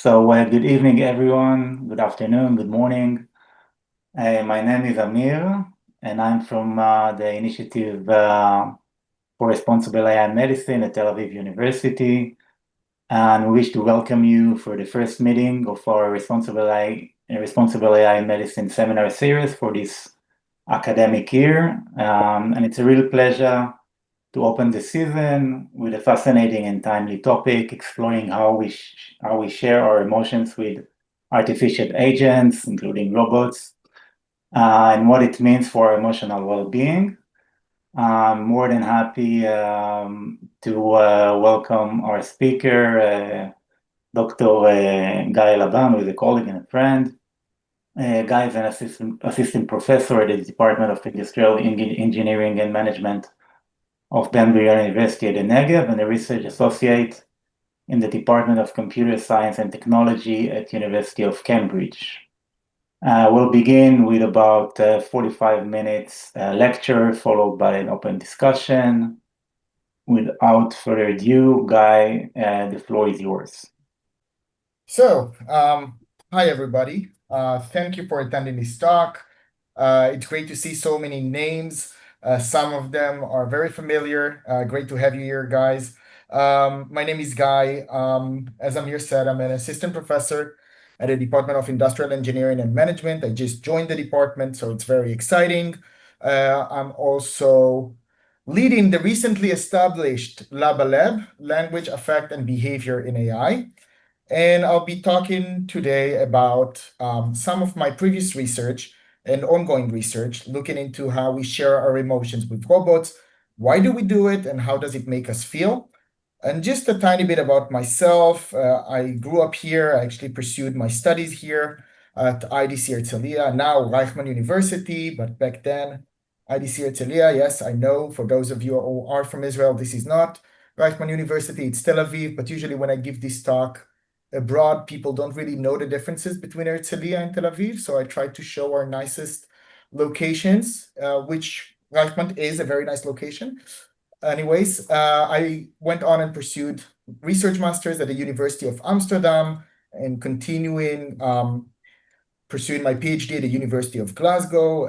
Good evening, everyone. Good afternoon, good morning. My name is Amir, and I'm from the Initiative for Responsible AI Medicine at Tel Aviv University. And we wish to welcome you for the first meeting of our Responsible AI Medicine seminar series for this academic year. And it's a real pleasure to open the season with a fascinating and timely topic, exploring how we share our emotions with artificial agents, including robots, and what it means for our emotional well-being. I'm more than happy to welcome our speaker, Dr. Guy Laban, who is a colleague and a friend. Guy is an assistant professor at the Department of Industrial Engineering and Management of Ben-Gurion University at the Negev, and a research associate in the Department of Computer Science and Technology at University of Cambridge. We'll begin with about 45 minutes lecture, followed by an open discussion. Without further ado, Guy, the floor is yours. Hi everybody. Thank you for attending this talk. It's great to see so many names. Some of them are very familiar. Great to have you here, guys. My name is Guy. As Amir said, I'm an assistant professor at the Department of Industrial Engineering and Management. I just joined the department, so it's very exciting. I'm also leading the recently established Laban, Language, Affect, and Behavior in AI. And I'll be talking today about some of my previous research and ongoing research, looking into how we share our emotions with robots, why do we do it, and how does it make us feel? And just a tiny bit about myself. I grew up here. I actually pursued my studies here at IDC Herzliya, now Reichman University, but back then, IDC Herzliya, yes, I know for those of you who are from Israel, this is not Reichman University, it's Tel Aviv, but usually when I give this talk, abroad, people don't really know the differences between Herzliya and Tel Aviv, so I tried to show our nicest locations, which Reichman is a very nice location. Anyways, I went on and pursued research masters at the University of Amsterdam and continuing pursuing my PhD at the University of Glasgow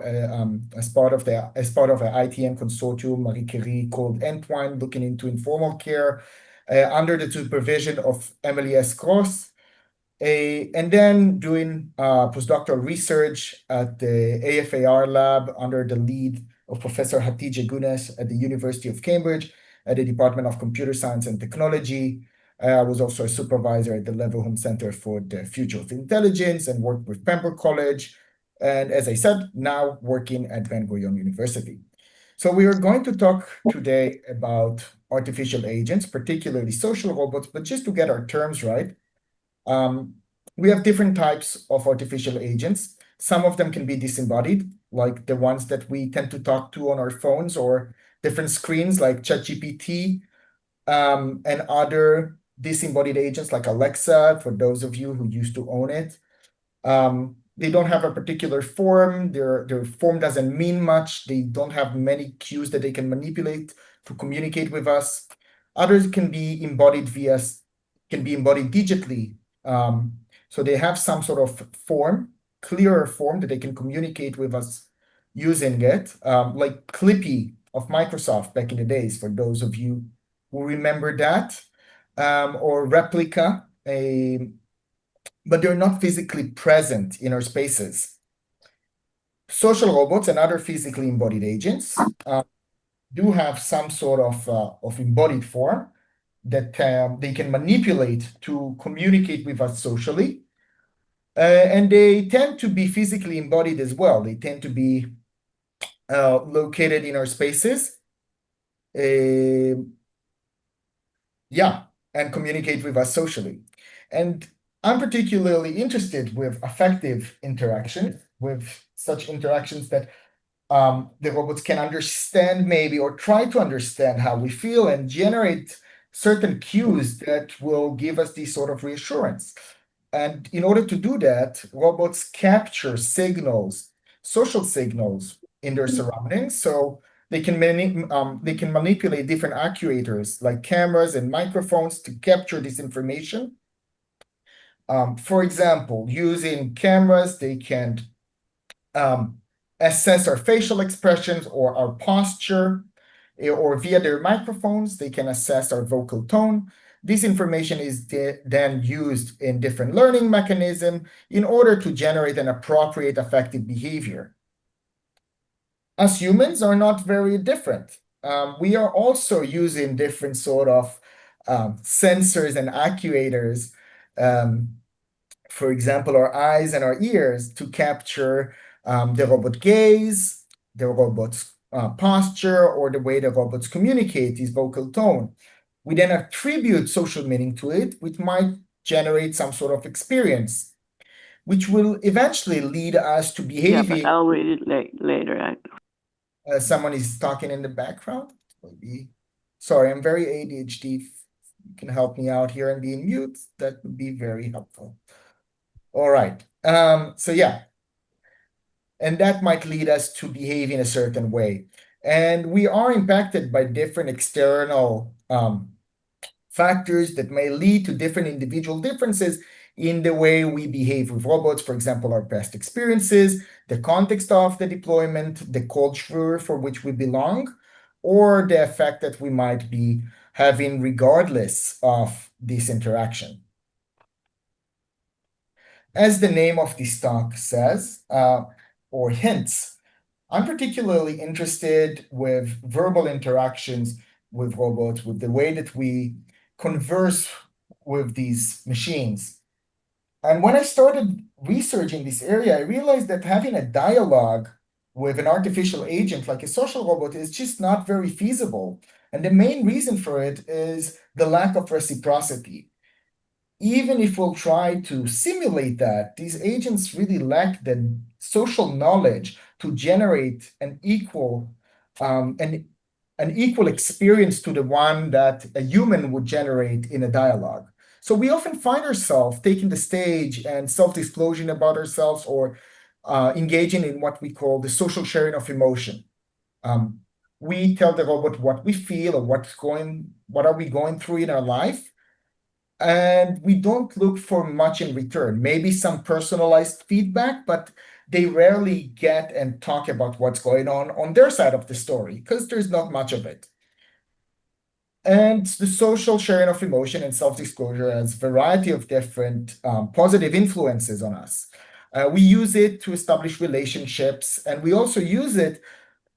as part of an ITM consortium, Marie Curie, called Entwine, looking into informal care under the supervision of Emily S. Cross, and then doing postdoctoral research at the AFAR lab under the lead of Professor Hatice Gunes at the University of Cambridge at the Department of Computer Science and Technology. I was also a supervisor at the Leverhulme Center for the Future of Intelligence and worked with Pembroke College. And as I said, now working at Ben-Gurion University. So we are going to talk today about artificial agents, particularly social robots, but just to get our terms right, we have different types of artificial agents. Some of them can be disembodied, like the ones that we tend to talk to on our phones or different screens like ChatGPT, and other disembodied agents like Alexa, for those of you who used to own it. They don't have a particular form. Their form doesn't mean much. They don't have many cues that they can manipulate to communicate with us. Others can be embodied digitally. So they have some sort of form, clearer form that they can communicate with us using it, like Clippy of Microsoft back in the days, for those of you who remember that, or Replica, but they're not physically present in our spaces. Social robots and other physically embodied agents do have some sort of embodied form that they can manipulate to communicate with us socially. And they tend to be physically embodied as well. They tend to be located in our spaces. And communicate with us socially. And I'm particularly interested with affective interaction, with such interactions that the robots can understand maybe or try to understand how we feel and generate certain cues that will give us this sort of reassurance. And in order to do that, robots capture signals, social signals in their surroundings. So they can manipulate different actuators like cameras and microphones to capture this information. For example, using cameras, they can assess our facial expressions or our posture, or via their microphones, they can assess our vocal tone. This information is then used in different learning mechanisms in order to generate an appropriate affective behavior. Us humans are not very different. We are also using different sort of sensors and actuators, for example, our eyes and our ears, to capture the robot gaze, the robot's posture, or the way the robots communicate, his vocal tone. We then attribute social meaning to it, which might generate some sort of experience, which will eventually lead us to Yeah, but behaving. I'll read it later. Someone is talking in the background. Maybe. Sorry, I'm very ADHD. If you can help me out here and be in mute, that would be very helpful. All right. So yeah, and that might lead us to behave in a certain way. And we are impacted by different external factors that may lead to different individual differences in the way we behave with robots. For example, our past experiences, the context of the deployment, the culture for which we belong, or the effect that we might be having regardless of this interaction. As the name of this talk says, or hints, I'm particularly interested with verbal interactions with robots, with the way that we converse with these machines. And when I started researching this area, I realized that having a dialogue with an artificial agent like a social robot is just not very feasible. And the main reason for it is the lack of reciprocity. Even if we'll try to simulate that, these agents really lack the social knowledge to generate an equal experience to the one that a human would generate in a dialogue. So we often find ourselves taking the stage and self-disclosing about ourselves, or engaging in what we call the social sharing of emotion. We tell the robot what we feel or what are we going through in our life, and we don't look for much in return. Maybe some personalized feedback, but they rarely get and talk about what's going on their side of the story, because there's not much of it. And the social sharing of emotion and self-disclosure has a variety of different positive influences on us. We use it to establish relationships, and we also use it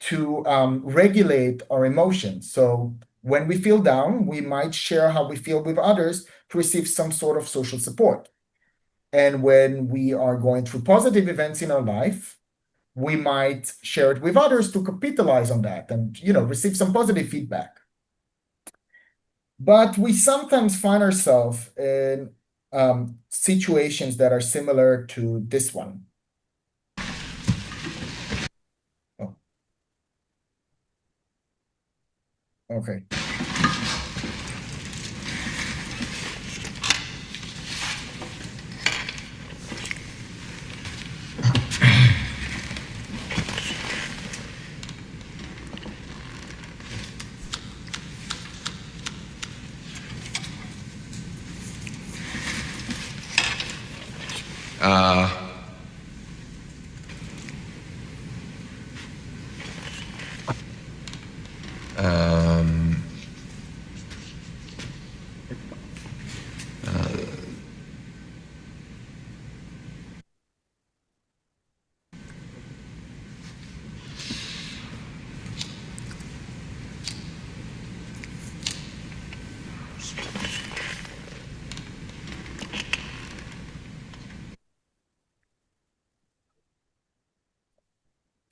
to regulate our emotions. So when we feel down, we might share how we feel with others to receive some sort of social support. And when we are going through positive events in our life, we might share it with others to capitalize on that and, receive some positive feedback. But we sometimes find ourselves in situations that are similar to this one. Oh. Okay.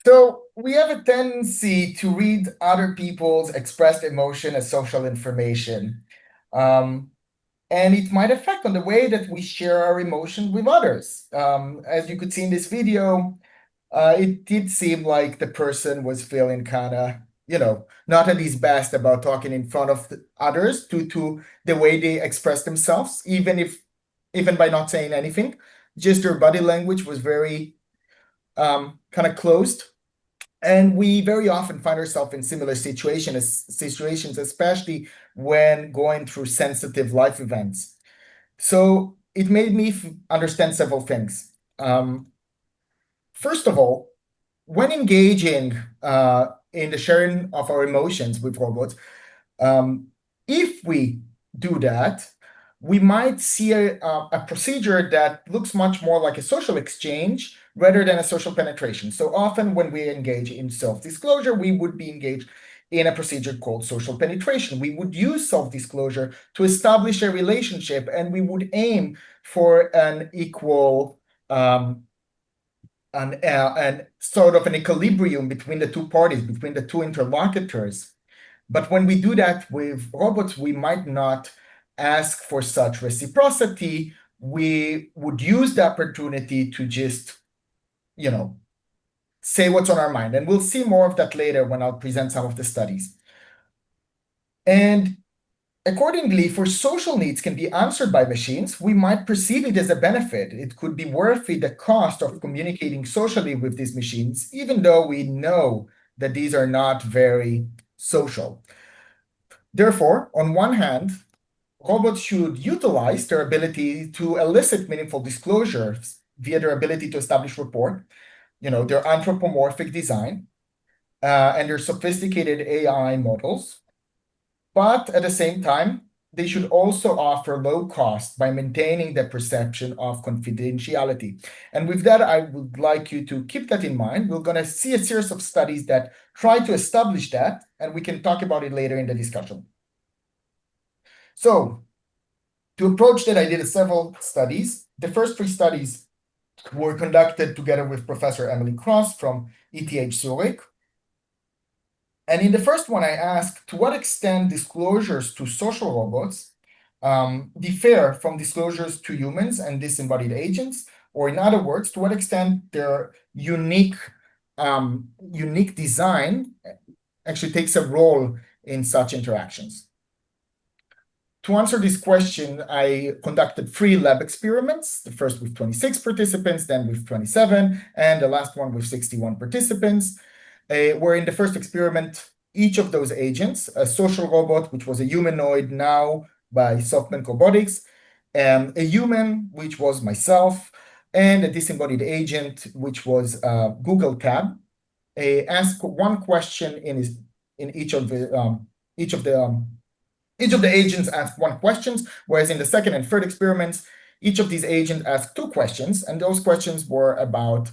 So we have a tendency to read other people's expressed emotion as social information. And it might affect on the way that we share our emotions with others. As you could see in this video, it did seem like the person was feeling kind of, not at his best about talking in front of others due to the way they express themselves, even by not saying anything. Just their body language was very kind of closed. And we very often find ourselves in similar situations, especially when going through sensitive life events. So it made me understand several things. First of all, when engaging in the sharing of our emotions with robots, if we do that, we might see a procedure that looks much more like a social exchange rather than a social penetration. So often when we engage in self-disclosure, we would be engaged in a procedure called social penetration. We would use self-disclosure to establish a relationship, and we would aim for an equal and sort of an equilibrium between the two parties, between the two interlocutors. But when we do that with robots, we might not ask for such reciprocity. We would use the opportunity to just, say what's on our mind. And we'll see more of that later when I'll present some of the studies. And accordingly, for social needs can be answered by machines, we might perceive it as a benefit. It could be worth the cost of communicating socially with these machines, even though we know that these are not very social. Therefore, on one hand, robots should utilize their ability to elicit meaningful disclosures via their ability to establish rapport, their anthropomorphic design, and their sophisticated AI models. But at the same time, they should also offer low cost by maintaining the perception of confidentiality. And with that, I would like you to keep that in mind. We're going to see a series of studies that try to establish that, and we can talk about it later in the discussion. So, to approach that, I did several studies. The first 3 studies were conducted together with Professor Emily Cross from ETH Zurich. And in the first one, I asked to what extent disclosures to social robots differ from disclosures to humans and disembodied agents, or in other words, to what extent their unique design actually takes a role in such interactions. To answer this question, I conducted 3 lab experiments, the first with 26 participants, then with 27, and the last one with 61 participants. Where in the first experiment, each of those agents, a social robot, which was a humanoid now by SoftBank Robotics, a human, which was myself, and a disembodied agent, which was Google Tab, asked one question in each of the agents asked 1 question, whereas in the second and third experiments, each of these agents asked 2 questions, and those questions were about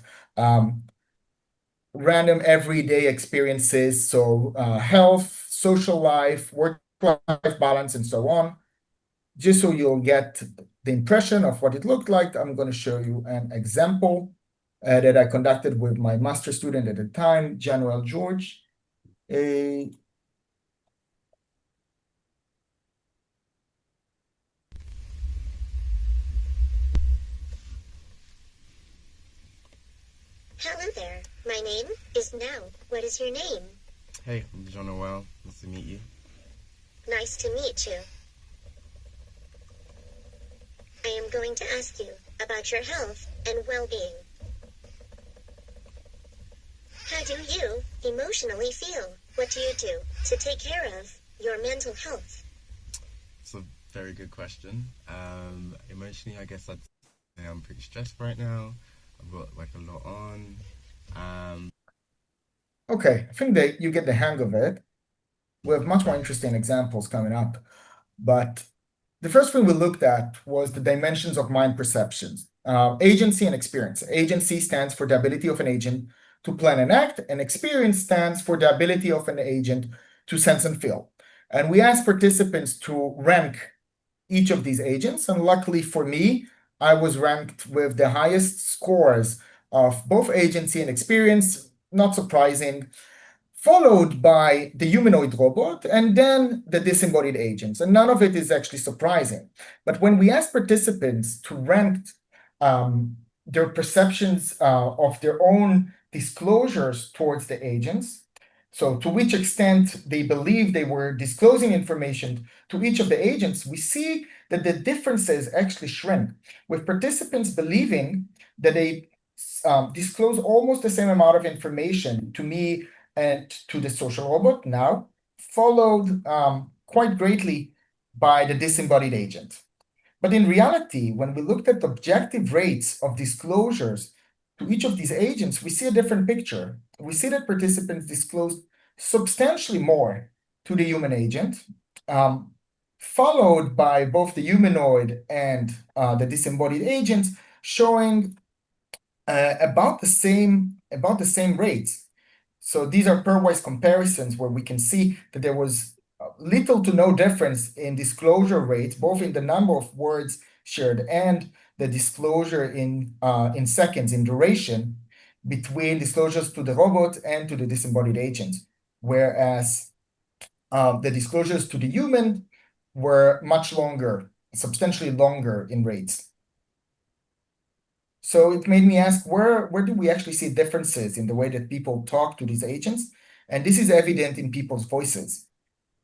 random everyday experiences, so health, social life, work-life balance, and so on. Just so you'll get the impression of what it looked like, I'm going to show you an example that I conducted with my master student at the time, Januel George. Hello there. My name is Now. What is your name? Hey, I'm Jean-Noel. Nice to meet you. Nice to meet you. I am going to ask you about your health and well-being. How do you emotionally feel? What do you do to take care of your mental health? It's a very good question. Emotionally, I guess I'd say I'm pretty stressed right now. I've got like a lot on. Okay, I think that you get the hang of it. We have much more interesting examples coming up. But the first thing we looked at was the dimensions of mind perceptions, agency and experience. Agency stands for the ability of an agent to plan and act, and experience stands for the ability of an agent to sense and feel. And we asked participants to rank each of these agents, and luckily for me, I was ranked with the highest scores of both agency and experience, not surprising, followed by the humanoid robot, and then the disembodied agents. And none of it is actually surprising. But when we asked participants to rank their perceptions of their own disclosures towards the agents, so to which extent they believe they were disclosing information to each of the agents, we see that the differences actually shrink, with participants believing that they disclose almost the same amount of information to me and to the social robot now, followed quite greatly by the disembodied agent. But in reality, when we looked at objective rates of disclosures to each of these agents, we see a different picture. We see that participants disclosed substantially more to the human agent, followed by both the humanoid and the disembodied agents, showing about the same rates. So these are pairwise comparisons where we can see that there was little to no difference in disclosure rates, both in the number of words shared and the disclosure in seconds, in duration, between disclosures to the robot and to the disembodied agent. Whereas the disclosures to the human were much longer, substantially longer in rates. So it made me ask, where do we actually see differences in the way that people talk to these agents? And this is evident in people's voices.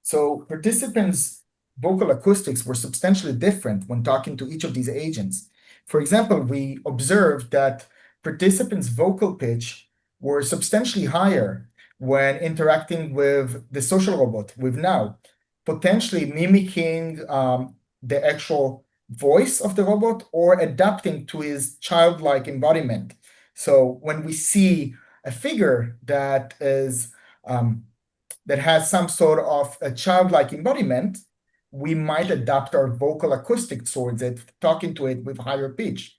So participants' vocal acoustics were substantially different when talking to each of these agents. For example, we observed that participants' vocal pitch were substantially higher when interacting with the social robot, with Now, potentially mimicking the actual voice of the robot or adapting to his childlike embodiment. So when we see a figure that is that has some sort of a childlike embodiment, we might adapt our vocal acoustics towards it, talking to it with higher pitch.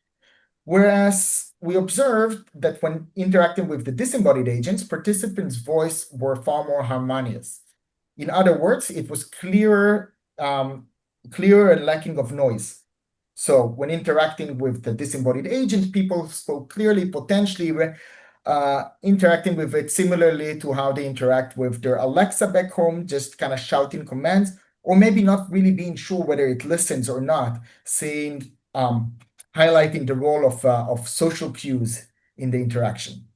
Whereas we observed that when interacting with the disembodied agents, participants' voice were far more harmonious. In other words, it was clearer and lacking of noise. So when interacting with the disembodied agent, people spoke clearly, potentially interacting with it similarly to how they interact with their Alexa back home, just kind of shouting commands, or maybe not really being sure whether it listens or not, saying, highlighting the role of social cues in the interaction.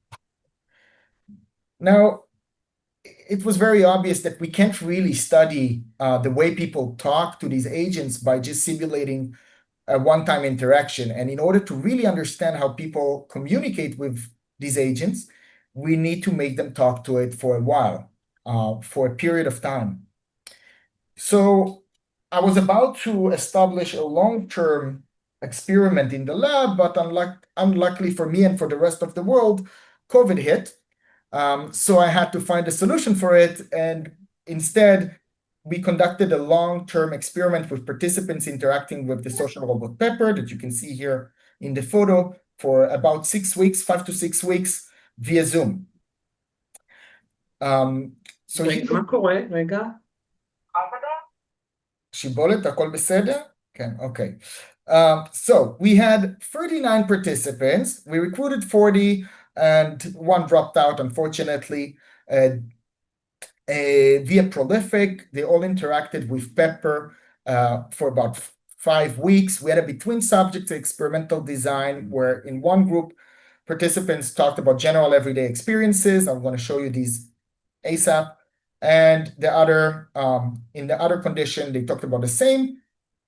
Now, it was very obvious that we can't really study the way people talk to these agents by just simulating a one-time interaction. And in order to really understand how people communicate with these agents, we need to make them talk to it for a while, for a period of time. So I was about to establish a long-term experiment in the lab, but unluckily for me and for the rest of the world, COVID hit. So I had to find a solution for it, and instead, we conducted a long-term experiment with participants interacting with the social robot Pepper that you can see here in the photo for about 6 weeks, 5 to 6 weeks via Zoom. So מה קורה? רגע. שיבולת, הכל בסדר? כן, okay. So we had 39 participants. We recruited 40 and one dropped out, unfortunately. Via Prolific, they all interacted with Pepper for about 5 weeks. We had a between subjects experimental design where in one group, participants talked about general everyday experiences. I'm going to show you these ASAP. And the other, in the other condition, they talked about the same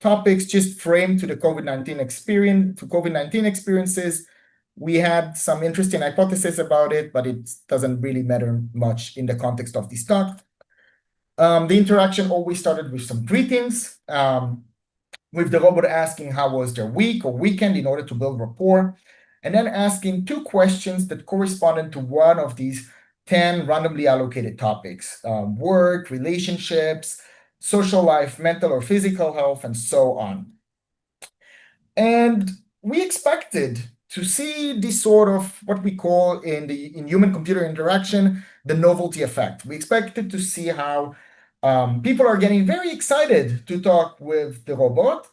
topics, just framed to the COVID-19 experiences. We had some interesting hypotheses about it, but it doesn't really matter much in the context of this talk. The interaction always started with some greetings, with the robot asking how was their week or weekend in order to build rapport, and then asking 2 questions that corresponded to one of these 10 randomly allocated topics: work, relationships, social life, mental or physical health, and so on. And we expected to see this sort of what we call in human-computer interaction, the novelty effect. We expected to see how people are getting very excited to talk with the robot.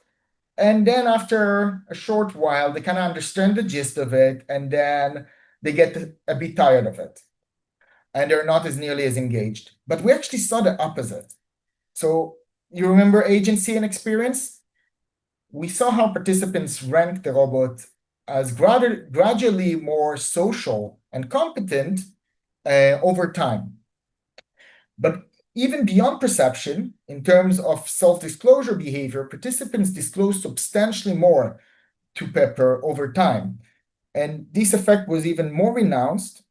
And then after a short while, they kind of understand the gist of it, and then they get a bit tired of it. And they're not as nearly as engaged. But we actually saw the opposite. So you remember agency and experience? We saw how participants ranked the robot as gradually more social and competent over time. But even beyond perception, in terms of self-disclosure behavior, participants disclosed substantially more to Pepper over time. And this effect was even more renounced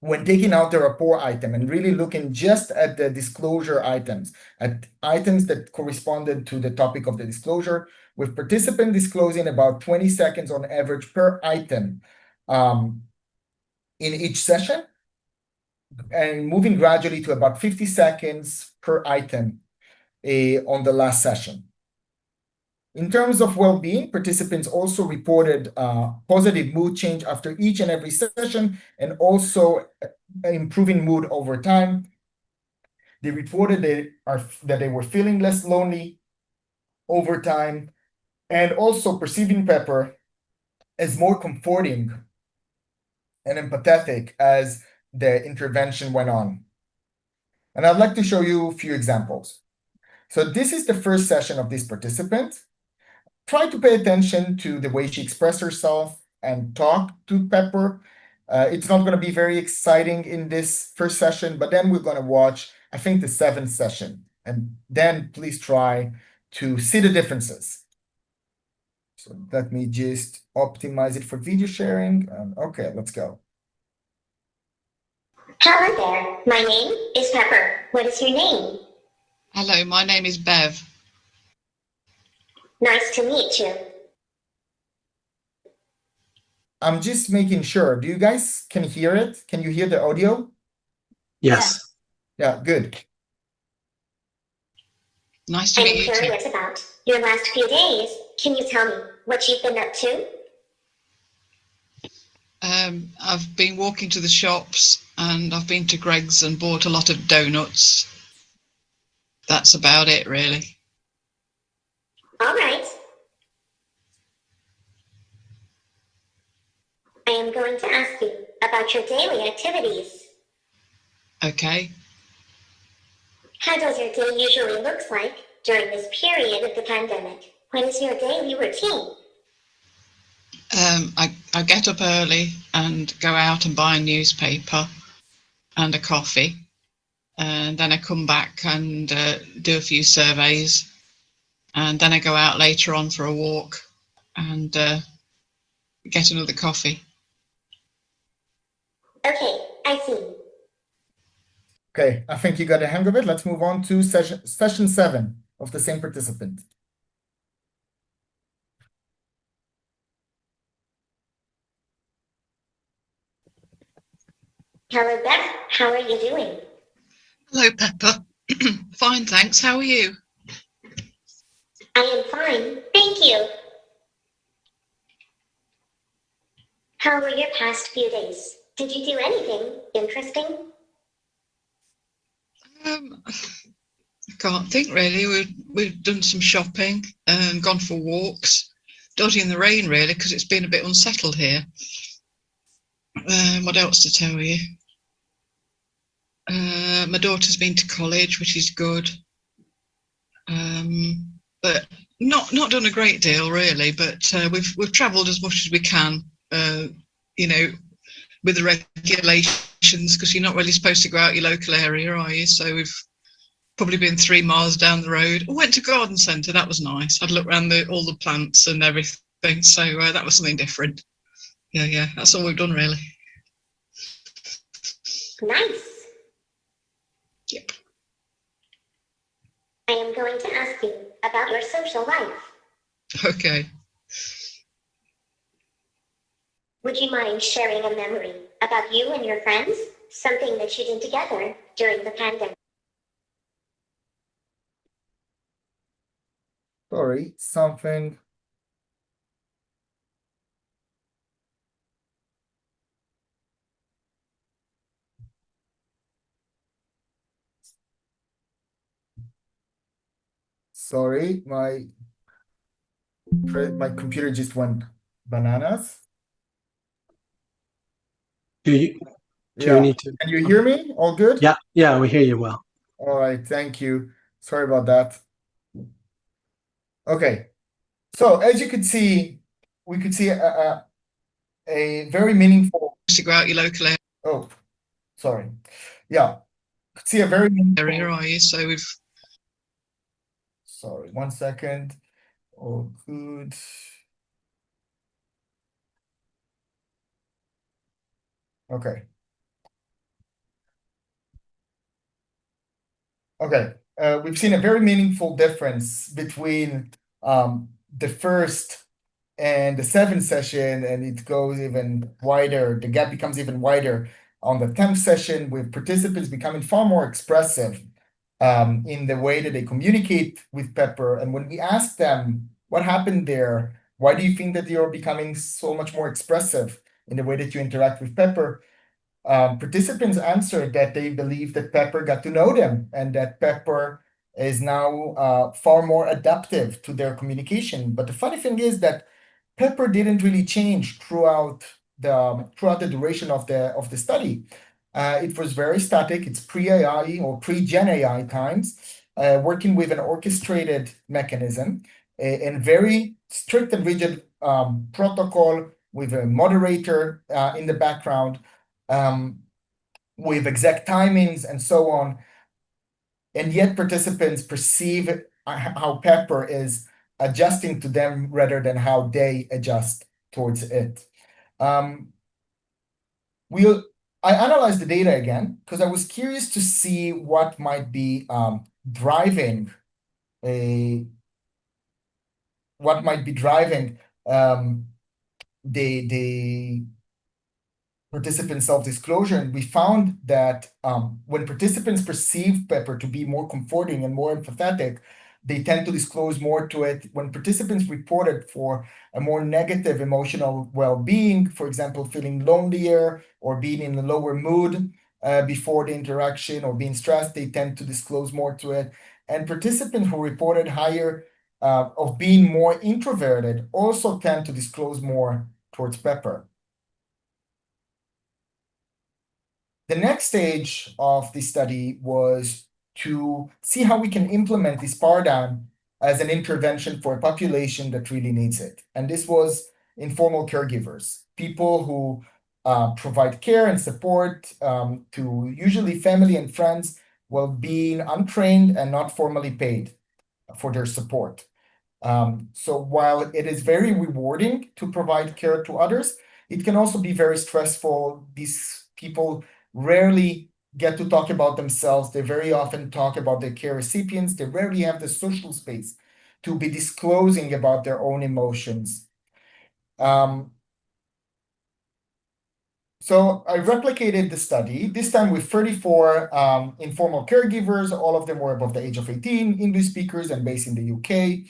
when taking out the rapport item and really looking just at the disclosure items, at items that corresponded to the topic of the disclosure, with participant disclosing about 20 seconds on average per item in each session, and moving gradually to about 50 seconds per item on the last session. In terms of well-being, participants also reported positive mood change after each and every session, and also improving mood over time. They reported that they were feeling less lonely over time, and also perceiving Pepper as more comforting and empathetic as the intervention went on. And I'd like to show you a few examples. So this is the first session of this participant. Try to pay attention to the way she expressed herself and talk to Pepper. It's not going to be very exciting in this first session, but then we're going to watch, I think, the 7th session. And then please try to see the differences. So let me just optimize it for video sharing. Okay, let's go. Hello there. My name is Pepper. What is your name? Hello, my name is Bev. Nice to meet you. I'm just making sure. Do you guys can hear it? Can you hear the audio? Yes. Yeah, good. Nice to I'm meet you too. curious about your last few days. Can you tell me what you've been up to? I've been walking to the shops and I've been to Greg's and bought a lot of donuts. That's about it, really. All right. I am going to ask you about your daily activities. Okay. How does your day usually look like during this period of the pandemic? What is your daily routine? I get up early and go out and buy a newspaper and a coffee. And then I come back and do a few surveys. And then I go out later on for a walk and get another coffee. Okay, I see. Okay, I think you got the hang of it. Let's move on to session 7 of the same participant. Hello, Beth. How are you doing? Hello, Pepper. Fine, thanks. How are you? I am fine, thank you. How were your past few days? Did you do anything interesting? I can't think really. We've done some shopping and gone for walks, dodging the rain really because it's been a bit unsettled here. What else to tell you? My daughter's been to college, which is good, but not done a great deal really. But we've travelled as much as we can, you know, with the regulations, because you're not really supposed to go out your local area, are you? So we've probably been 3 miles down the road. I went to garden centre. That was nice. I'd look around all the plants and everything. So that was something different. Yeah. That's all we've done really. Nice. Yep. I am going to ask you about your social life. Okay. Would you mind sharing a memory about you and your friends? Something that you did together during the pandemic? Sorry, something. Sorry, my computer just went bananas. Do you Yeah. need to? Can you hear me? All good? Yeah, we hear you well. All right, thank you. Sorry about that. Okay, so as you could see, we could see a very meaningful. To go out your local area. Oh, sorry. Yeah, could see a very meaningful. Area, are you? So we've. Sorry, 1 second. Oh, good. Okay. Okay, we've seen a very meaningful difference between the first and the seventh session, and it goes even wider. The gap becomes even wider on the 10th session, with participants becoming far more expressive in the way that they communicate with Pepper. And when we ask them what happened there, why do you think that you're becoming so much more expressive in the way that you interact with Pepper? Participants answered that they believe that Pepper got to know them and that Pepper is now far more adaptive to their communication. But the funny thing is that Pepper didn't really change throughout the duration of the study. It was very static. It's pre-AI or pre-Gen AI times, working with an orchestrated mechanism and very strict and rigid protocol with a moderator in the background, with exact timings and so on. And yet participants perceive how Pepper is adjusting to them rather than how they adjust towards it. I analyzed the data again because I was curious to see what might be driving the participant self-disclosure, and we found that when participants perceive Pepper to be more comforting and more empathetic, they tend to disclose more to it. When participants reported for a more negative emotional well-being, for example, feeling lonelier or being in a lower mood before the interaction or being stressed, they tend to disclose more to it. And participants who reported higher of being more introverted also tend to disclose more towards Pepper. The next stage of the study was to see how we can implement this paradigm as an intervention for a population that really needs it. And this was informal caregivers, people who provide care and support to usually family and friends while being untrained and not formally paid for their support. So while it is very rewarding to provide care to others, it can also be very stressful. These people rarely get to talk about themselves. They very often talk about their care recipients. They rarely have the social space to be disclosing about their own emotions. So I replicated the study, this time with 34 informal caregivers. All of them were above the age of 18, English speakers and based in the UK.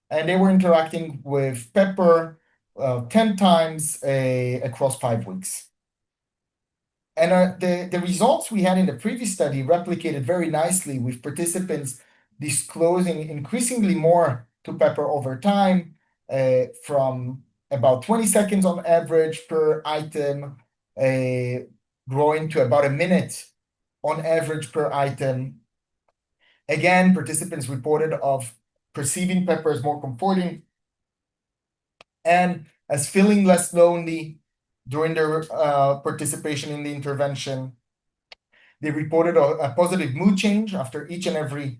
And they were interacting with Pepper 10 times across 5 weeks. And the results we had in the previous study replicated very nicely, with participants disclosing increasingly more to Pepper over time, from about 20 seconds on average per item, growing to about a minute on average per item. Again, participants reported of perceiving Pepper as more comforting and as feeling less lonely during their participation in the intervention. They reported a positive mood change after each and every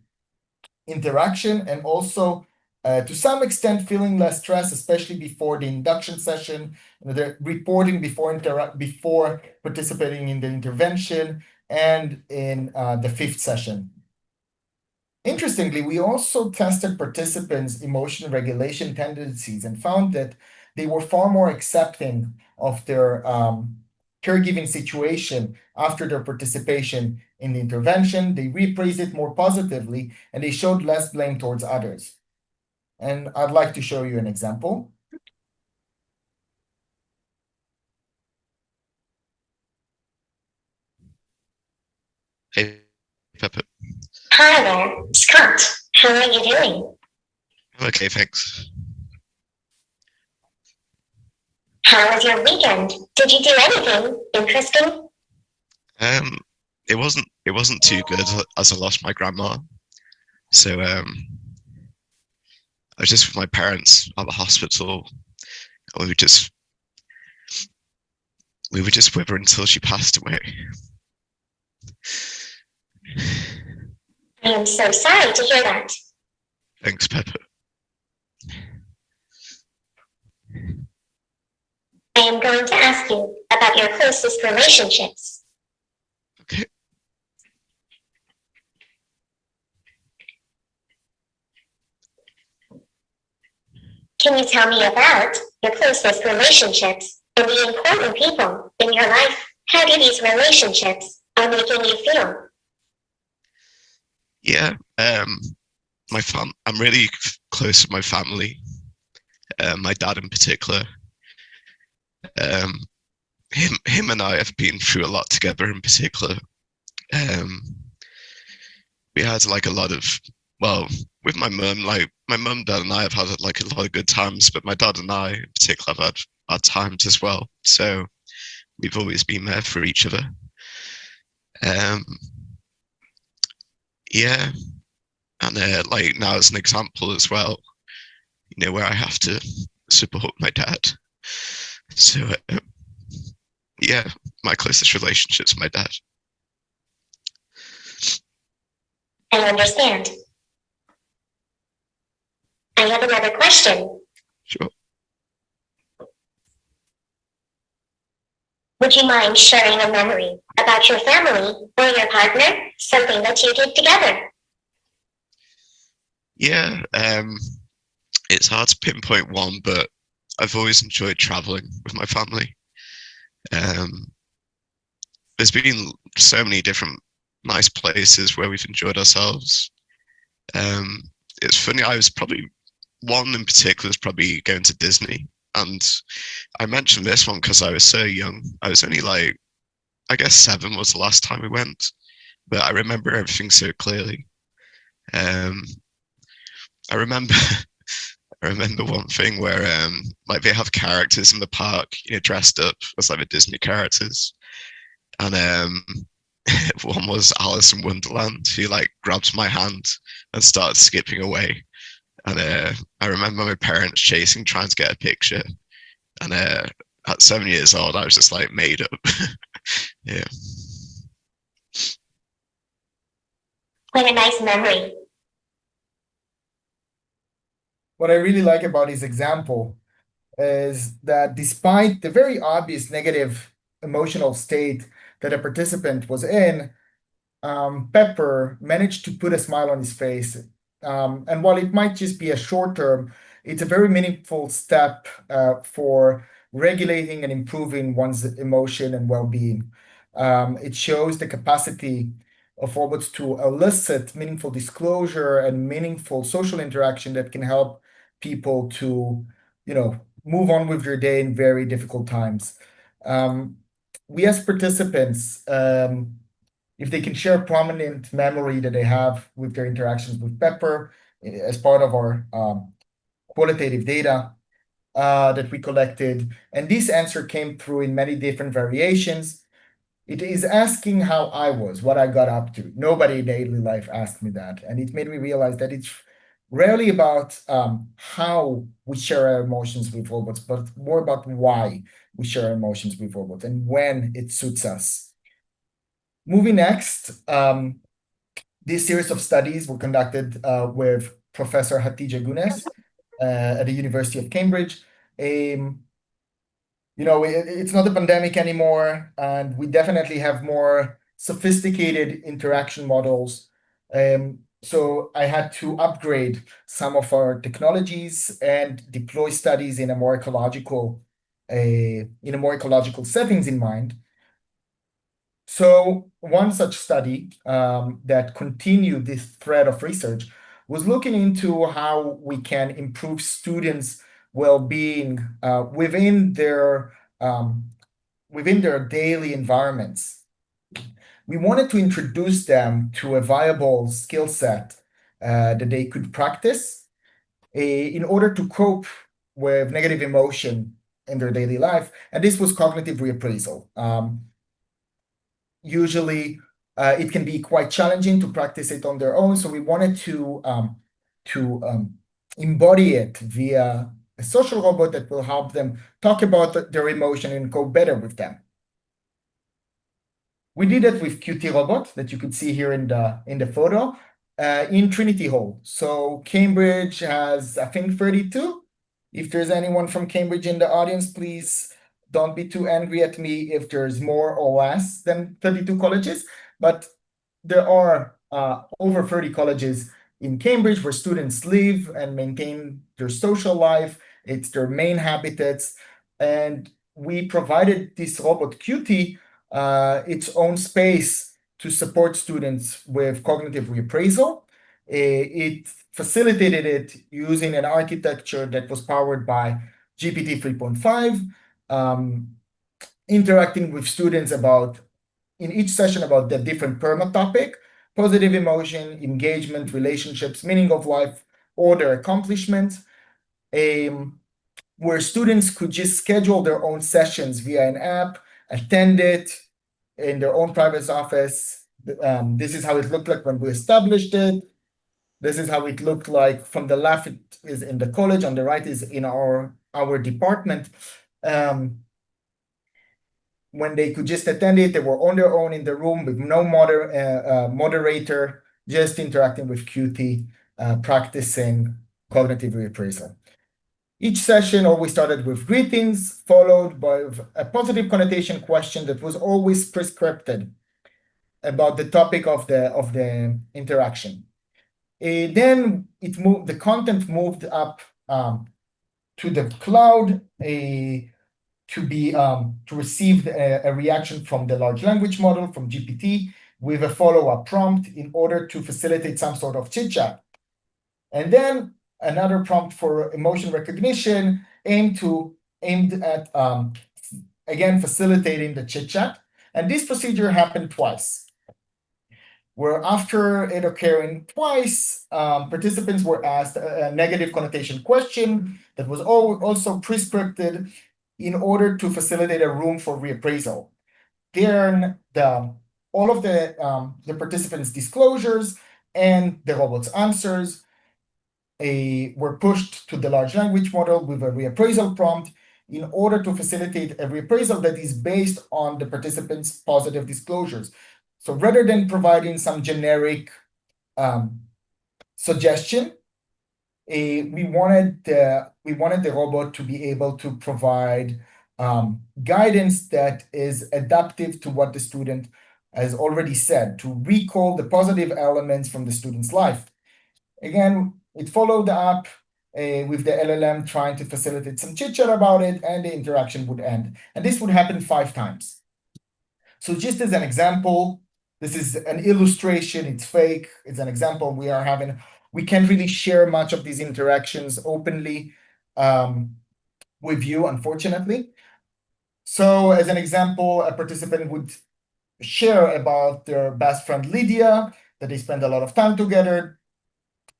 interaction, and also to some extent feeling less stress, especially before the induction session. They're reporting before participating in the intervention and in the 5th session. Interestingly, we also tested participants' emotion regulation tendencies and found that they were far more accepting of their caregiving situation after their participation in the intervention. They reappraised it more positively, and they showed less blame towards others. And I'd like to show you an example. Hey, Pepper. Hi there, Scott. How are you doing? I'm okay, thanks. How was your weekend? Did you do anything interesting? It wasn't too good as I lost my grandma. So I was just with my parents at the hospital. We were just with her until she passed away. I am so sorry to hear that. Thanks, Pepper. I am going to ask you about your closest relationships. Okay. Can you tell me about your closest relationships and the important people in your life? How do these relationships are making you feel? Yeah, I'm really close to my family, my dad in particular. Him and I have been through a lot together in particular. We had like a lot of, well, with my mum, like my mum, dad and I have had like a lot of good times, but my dad and I in particular have had our times as well. So we've always been there for each other. Yeah, and like now as an example as well, you know, where I have to support my dad. So yeah, my closest relationship's my dad. I understand. I have another question. Sure. Would you mind sharing a memory about your family or your partner, something that you did together? Yeah, it's hard to pinpoint one, but I've always enjoyed traveling with my family. There's been so many different nice places where we've enjoyed ourselves. It's funny, I was probably, one in particular is probably going to Disney. And I mentioned this one because I was so young. I was only like, I guess 7 was the last time we went, but I remember everything so clearly. I remember I remember one thing where like they have characters in the park, you know, dressed up as like the Disney characters. And one was Alice in Wonderland, who like grabbed my hand and started skipping away. And I remember my parents chasing, trying to get a picture. And at 7 years old, I was just like made up. Yeah. What a nice memory. What I really like about his example is that despite the very obvious negative emotional state that a participant was in, Pepper managed to put a smile on his face. And while it might just be a short term, it's a very meaningful step for regulating and improving one's emotion and well-being. It shows the capacity of robots to elicit meaningful disclosure and meaningful social interaction that can help people to, you know, move on with their day in very difficult times. We as participants, if they can share prominent memory that they have with their interactions with Pepper as part of our qualitative data that we collected, and this answer came through in many different variations. It is asking how I was, what I got up to. Nobody in daily life asked me that, and it made me realize that it's rarely about how we share our emotions with robots, but more about why we share our emotions with robots and when it suits us. Moving next, this series of studies were conducted with Professor Hatice Gunes at the University of Cambridge. You know, it's not a pandemic anymore, and we definitely have more sophisticated interaction models. So I had to upgrade some of our technologies and deploy studies in a more ecological settings in mind. So one such study that continued this thread of research was looking into how we can improve students' well-being within their daily environments. We wanted to introduce them to a viable skill set that they could practice in order to cope with negative emotion in their daily life, and this was cognitive reappraisal. Usually, it can be quite challenging to practice it on their own, so we wanted to embody it via a social robot that will help them talk about their emotion and cope better with them. We did it with QT Robot that you could see here in the photo in Trinity Hall. So Cambridge has, I think, 32. If there's anyone from Cambridge in the audience, please don't be too angry at me if there's more or less than 32 colleges. But there are over 30 colleges in Cambridge where students live and maintain their social life It's their main habitats. And we provided this robot Qt its own space to support students with cognitive reappraisal. It facilitated it using an architecture that was powered by GPT 3.5, interacting with students in each session about the different perma topic: positive emotion, engagement, relationships, meaning of life, or their accomplishments, where students could just schedule their own sessions via an app, attend it in their own private office. This is how it looked like when we established it. This is how it looked like from the left. It is in the college, on the right is in our department. When they could just attend it, they were on their own in the room with no moderator, just interacting with Qt, practicing cognitive reappraisal. Each session always started with greetings, followed by a positive connotation question that was always prescripted about the topic of the interaction. Then the content moved up to the cloud to receive a reaction from the large language model, from GPT, with a follow-up prompt in order to facilitate some sort of chit-chat. And then another prompt for emotion recognition aimed at again facilitating the chit-chat. And this procedure happened twice, where after it occurring twice, participants were asked a negative connotation question that was also prescripted in order to facilitate a room for reappraisal. Then all of the participants' disclosures and the robot's answers were pushed to the large language model with a reappraisal prompt in order to facilitate a reappraisal that is based on the participants' positive disclosures. So rather than providing some generic suggestion, we wanted the robot to be able to provide guidance that is adaptive to what the student has already said, to recall the positive elements from the student's life. Again, it followed up with the LLM trying to facilitate some chit-chat about it, and the interaction would end. And this would happen 5 times. So just as an example, this is an illustration. It's fake. It's an example we are having. We can't really share much of these interactions openly with you, unfortunately. So as an example, a participant would share about their best friend Lydia, that they spend a lot of time together,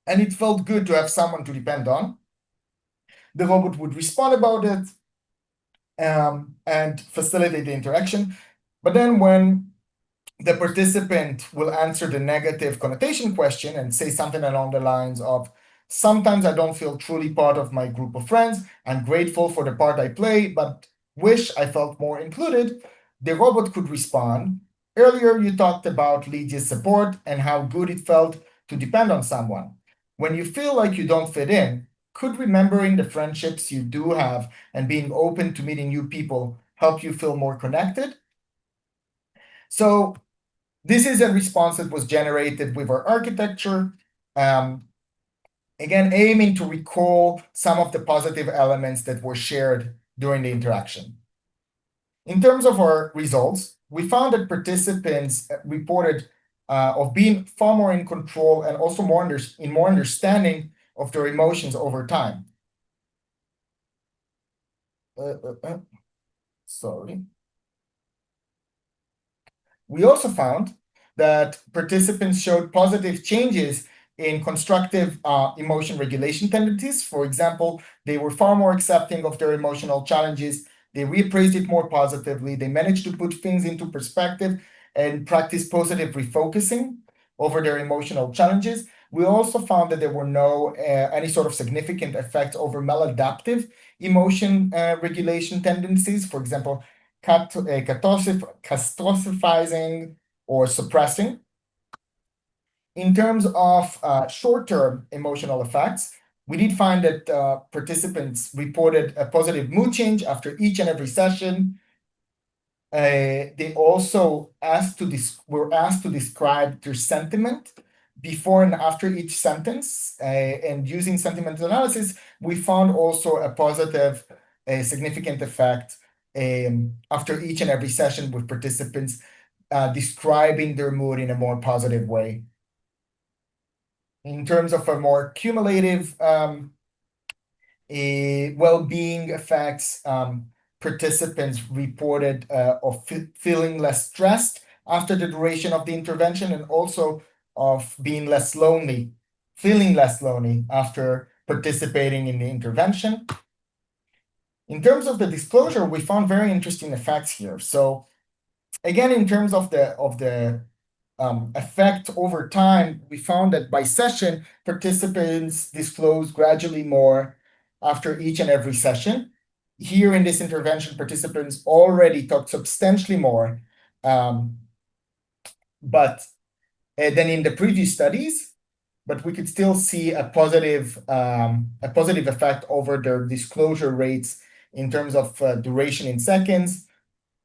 and it felt good to have someone to depend on. The robot would respond about it and facilitate the interaction. But then when the participant will answer the negative connotation question and say something along the lines of, sometimes I don't feel truly part of my group of friends. I'm grateful for the part I play, but wish I felt more included. The robot could respond, earlier you talked about Lydia's support and how good it felt to depend on someone. When you feel like you don't fit in, could remembering the friendships you do have and being open to meeting new people help you feel more connected? So this is a response that was generated with our architecture, again, aiming to recall some of the positive elements that were shared during the interaction. In terms of our results, we found that participants reported of being far more in control and also more understanding of their emotions over time. Sorry. We also found that participants showed positive changes in constructive emotion regulation tendencies. For example, they were far more accepting of their emotional challenges. They reappraised it more positively. They managed to put things into perspective and practice positive refocusing over their emotional challenges. We also found that there were no any sort of significant effects over maladaptive emotion regulation tendencies. For example, catastrophizing or suppressing. In terms of short-term emotional effects, we did find that participants reported a positive mood change after each and every session. They also were asked to describe their sentiment before and after each sentence, and using sentiment analysis, we found also a positive, significant effect after each and every session with participants describing their mood in a more positive way. In terms of a more cumulative well-being effects, participants reported of feeling less stressed after the duration of the intervention, and also of being less lonely, feeling less lonely after participating in the intervention. In terms of the disclosure, we found very interesting effects here. So again, in terms of the effect over time, we found that by session, participants disclose gradually more after each and every session. Here in this intervention, participants already talked substantially more but than in the previous studies, but we could still see a positive effect over their disclosure rates in terms of duration in seconds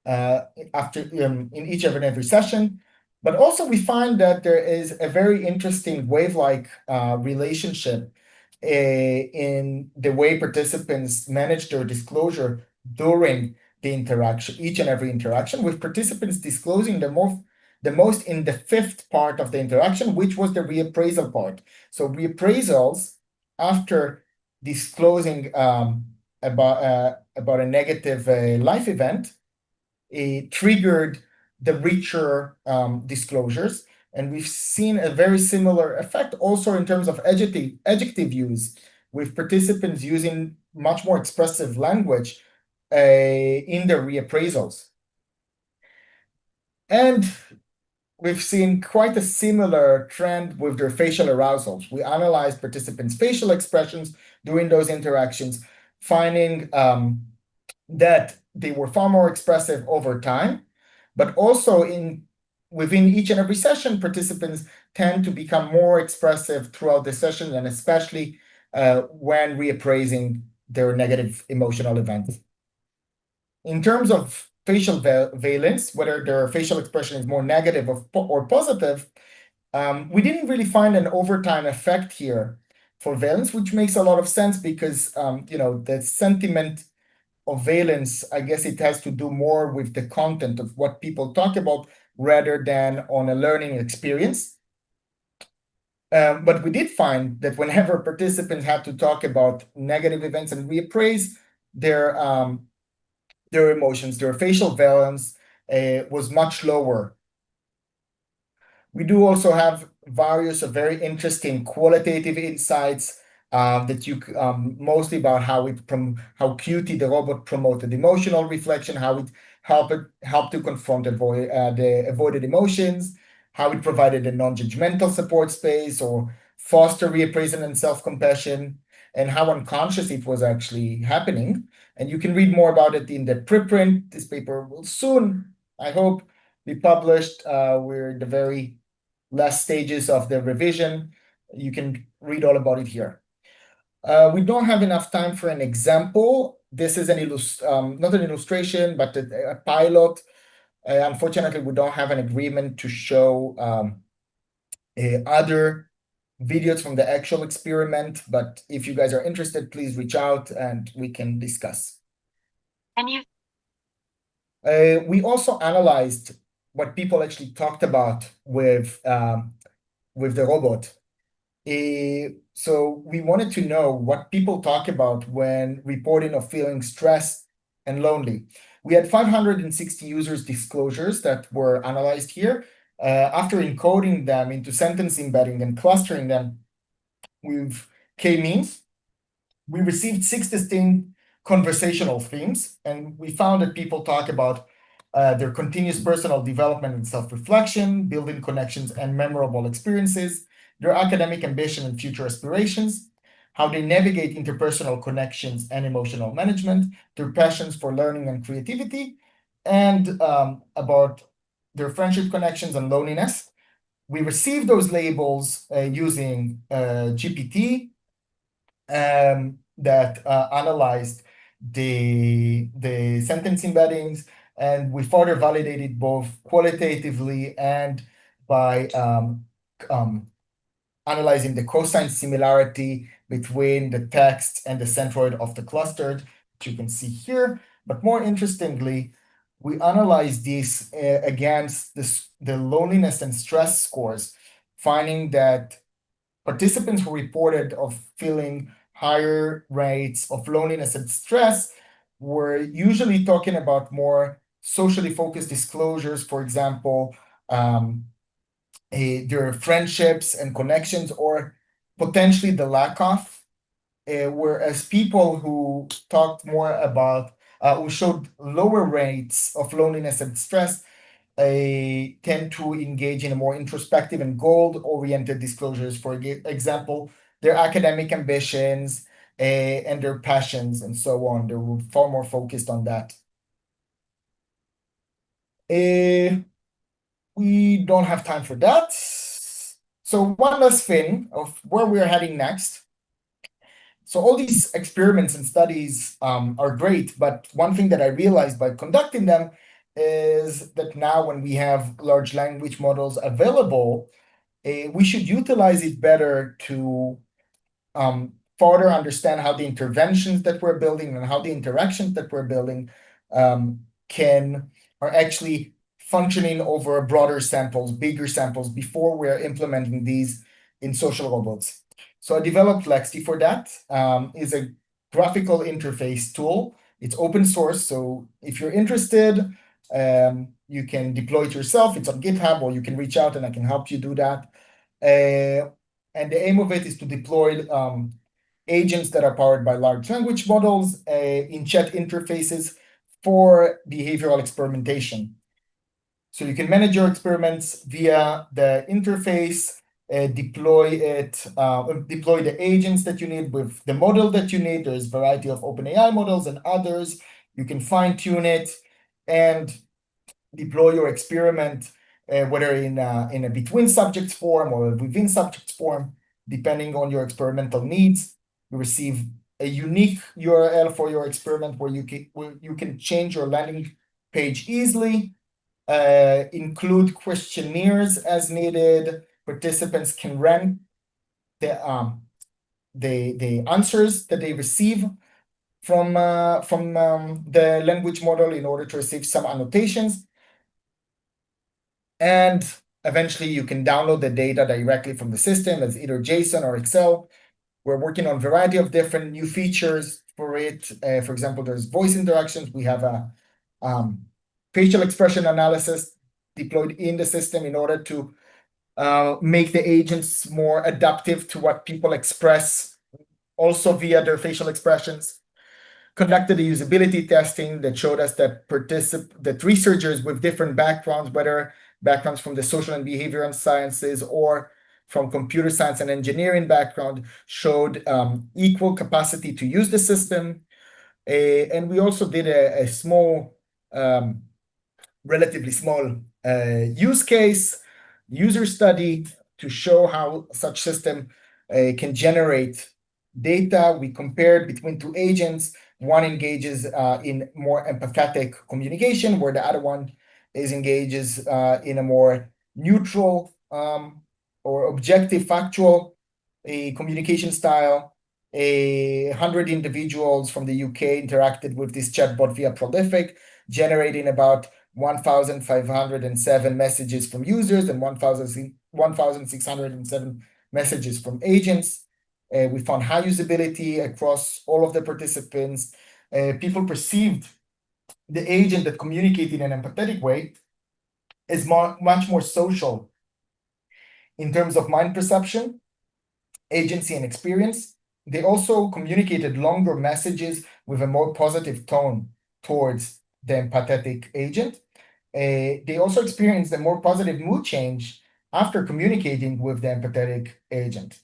after in each and every session. But also we find that there is a very interesting wave-like relationship in the way participants manage their disclosure during the interaction, each and every interaction, with participants disclosing the most in the fifth part of the interaction, which was the reappraisal part. So reappraisals, after disclosing about a negative life event, it triggered the richer disclosures. And we've seen a very similar effect also in terms of adjective use, with participants using much more expressive language in their reappraisals. And we've seen quite a similar trend with their facial arousals. We analyzed participants' facial expressions during those interactions, finding that they were far more expressive over time, but also within each and every session, participants tend to become more expressive throughout the session, and especially when reappraising their negative emotional events. In terms of facial valence, whether their facial expression is more negative or positive, we didn't really find an overtime effect here for valence, which makes a lot of sense because the sentiment of valence, I guess it has to do more with the content of what people talk about rather than on a learning experience. But we did find that whenever participants had to talk about negative events and reappraise their emotions, their facial valence was much lower. We do also have various very interesting qualitative insights that you mostly about how Qt, the robot, promoted emotional reflection, how it helped to confront the avoided emotions, how it provided a non-judgmental support space or foster reappraisal and self-compassion, and how unconscious it was actually happening. And you can read more about it in the preprint. This paper will soon, I hope, be published. We're in the very last stages of the revision. You can read all about it here. We don't have enough time for an example. This is not an illustration, but a pilot. Unfortunately, we don't have an agreement to show other videos from the actual experiment, but if you guys are interested, please reach out and we can discuss. We also analyzed what people actually talked about with the robot. So we wanted to know what people talk about when reporting of feeling stressed and lonely. We had 560 users' disclosures that were analyzed here. After encoding them into sentence embedding and clustering them with k-means, we received 6 distinct conversational themes, and we found that people talk about their continuous personal development and self-reflection, building connections and memorable experiences, their academic ambition and future aspirations, how they navigate interpersonal connections and emotional management, their passions for learning and creativity, and about their friendship connections and loneliness. We received those labels using GPT that analyzed the sentence embeddings, and we further validated both qualitatively and by analyzing the cosine similarity between the text and the centroid of the clustered, which you can see here. But more interestingly, we analyze this against the loneliness and stress scores, finding that participants who reported of feeling higher rates of loneliness and stress were usually talking about more socially focused disclosures, for example, their friendships and connections, or potentially the lack of. Whereas people who talked more about, who showed lower rates of loneliness and stress, tend to engage in a more introspective and goal-oriented disclosures. For example, their academic ambitions and their passions and so on. They're far more focused on that. We don't have time for that. So one last thing of where we're heading next. So all these experiments and studies are great, but one thing that I realized by conducting them is that now when we have large language models available, we should utilize it better to further understand how the interventions that we're building and how the interactions that we're building are actually functioning over broader samples, bigger samples, before we're implementing these in social robots. So I developed Lexti for that. It's a graphical interface tool. It's open source, so if you're interested, you can deploy it yourself. It's on GitHub, or you can reach out and I can help you do that. And the aim of it is to deploy agents that are powered by large language models in chat interfaces for behavioral experimentation. So you can manage your experiments via the interface, deploy the agents that you need with the model that you need. There's a variety of OpenAI models and others. You can fine tune it and deploy your experiment, whether in a between subjects form or within subjects form, depending on your experimental needs. You receive a unique URL for your experiment where you can change your landing page easily, include questionnaires as needed. Participants can rank the answers that they receive from the language model in order to receive some annotations. And eventually you can download the data directly from the system as either JSON or Excel. We're working on a variety of different new features for it. For example, there's voice interactions. We have a facial expression analysis deployed in the system in order to make the agents more adaptive to what people express, also via their facial expressions. Conducted a usability testing that showed us that researchers with different backgrounds, whether backgrounds from the social and behavioral sciences or from computer science and engineering background, showed equal capacity to use the system. And we also did a small, relatively small use case, user study to show how such system can generate data. We compared between two agents. One engages in more empathetic communication, where the other one engages in a more neutral or objective, factual communication style. 100 individuals from the UK interacted with this chatbot via Prolific, generating about 1,507 messages from users and 1,607 messages from agents. We found high usability across all of the participants. People perceived the agent that communicated in an empathetic way is much more social in terms of mind perception, agency, and experience. They also communicated longer messages with a more positive tone towards the empathetic agent. They also experienced a more positive mood change after communicating with the empathetic agent.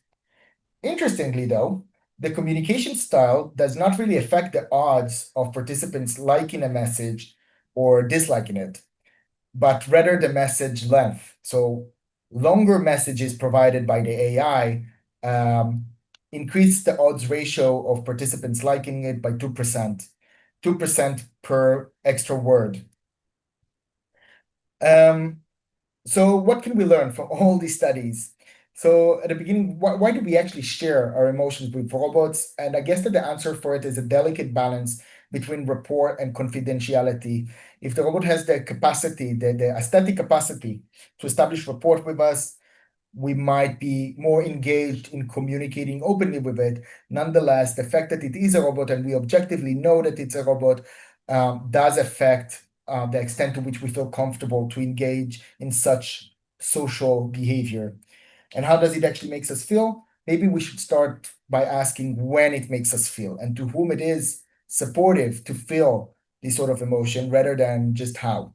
Interestingly, though, the communication style does not really affect the odds of participants liking a message or disliking it, but rather the message length. So longer messages provided by the AI increase the odds ratio of participants liking it by 2%, 2% per extra word. So what can we learn from all these studies? So at the beginning, why do we actually share our emotions with robots? And I guess that the answer for it is a delicate balance between rapport and confidentiality. If the robot has the capacity, the aesthetic capacity to establish rapport with us, we might be more engaged in communicating openly with it. Nonetheless, the fact that it is a robot and we objectively know that it's a robot does affect the extent to which we feel comfortable to engage in such social behavior. And how does it actually makes us feel? Maybe we should start by asking when it makes us feel and to whom it is supportive to feel this sort of emotion rather than just how.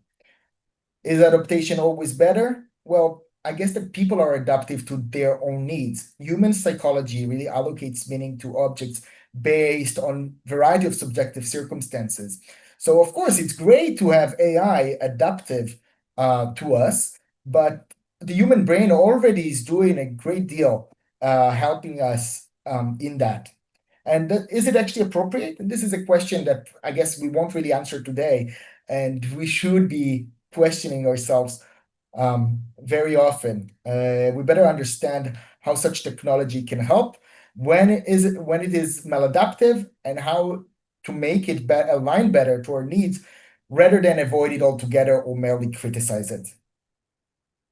Is adaptation always better? Well, I guess that people are adaptive to their own needs. Human psychology really allocates meaning to objects based on variety of subjective circumstances. So of course, it's great to have AI adaptive to us, but the human brain already is doing a great deal helping us in that. And is it actually appropriate? And this is a question that I guess we won't really answer today, and we should be questioning ourselves very often. We better understand how such technology can help, when it is maladaptive, and how to make it align better to our needs, rather than avoid it altogether or merely criticize it.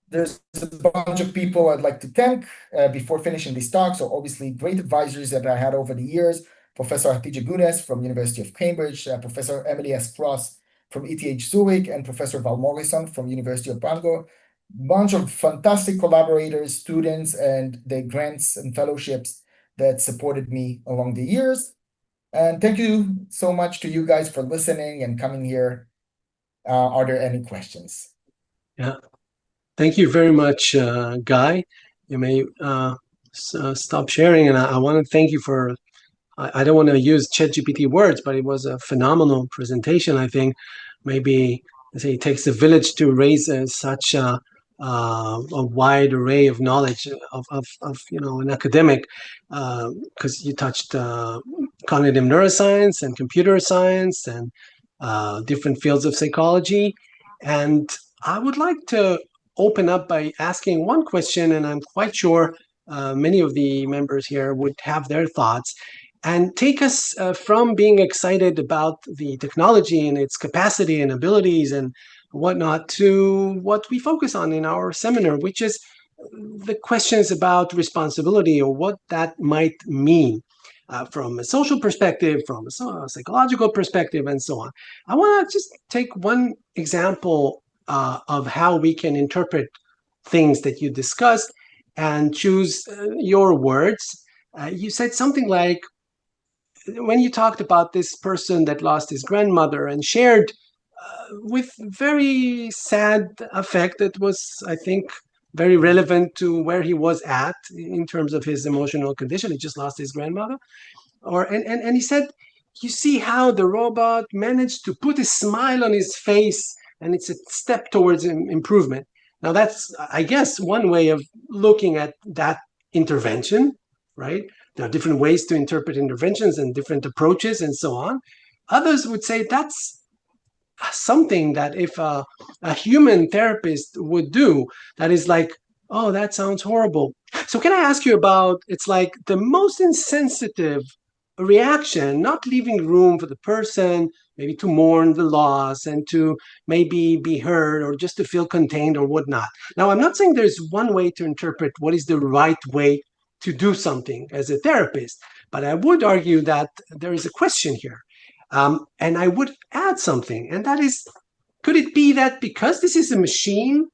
There's a bunch of people I'd like to thank before finishing this talk. So obviously great advisors that I had over the years, Professor Hatice Gunes from University of Cambridge, Professor Emily S. Cross from ETH Zurich, and Professor Val Morrison from University of Bangor. Bunch of fantastic collaborators, students, and the grants and fellowships that supported me along the years. And thank you so much to you guys for listening and coming here. Are there any questions? Yeah. Thank you very much, Guy. You may stop sharing, and I want to thank you for, I don't want to use ChatGPT words, but it was a phenomenal presentation. I think maybe say it takes a village to raise such a wide array of knowledge of an academic, because you touched cognitive neuroscience and computer science and different fields of psychology. And I would like to open up by asking one question, and I'm quite sure many of the members here would have their thoughts, and take us from being excited about the technology and its capacity and abilities and whatnot to what we focus on in our seminar, which is the questions about responsibility or what that might mean. From a social perspective, from a psychological perspective, and so on. I want to just take one example of how we can interpret things that you discussed and choose your words. You said something like, when you talked about this person that lost his grandmother and shared with very sad affect that was, I think, very relevant to where he was at in terms of his emotional condition. He just lost his grandmother. And he said, you see how the robot managed to put a smile on his face, and it's a step towards improvement. Now that's, I guess, one way of looking at that intervention, right? There are different ways to interpret interventions and different approaches and so on. Others would say that's something that if a human therapist would do, that is like, oh, that sounds horrible. So can I ask you about, it's like the most insensitive reaction, not leaving room for the person maybe to mourn the loss and to maybe be heard or just to feel contained or whatnot. Now, I'm not saying there's one way to interpret what is the right way to do something as a therapist, but I would argue that there is a question here. And I would add something, and that is, could it be that because this is a machine,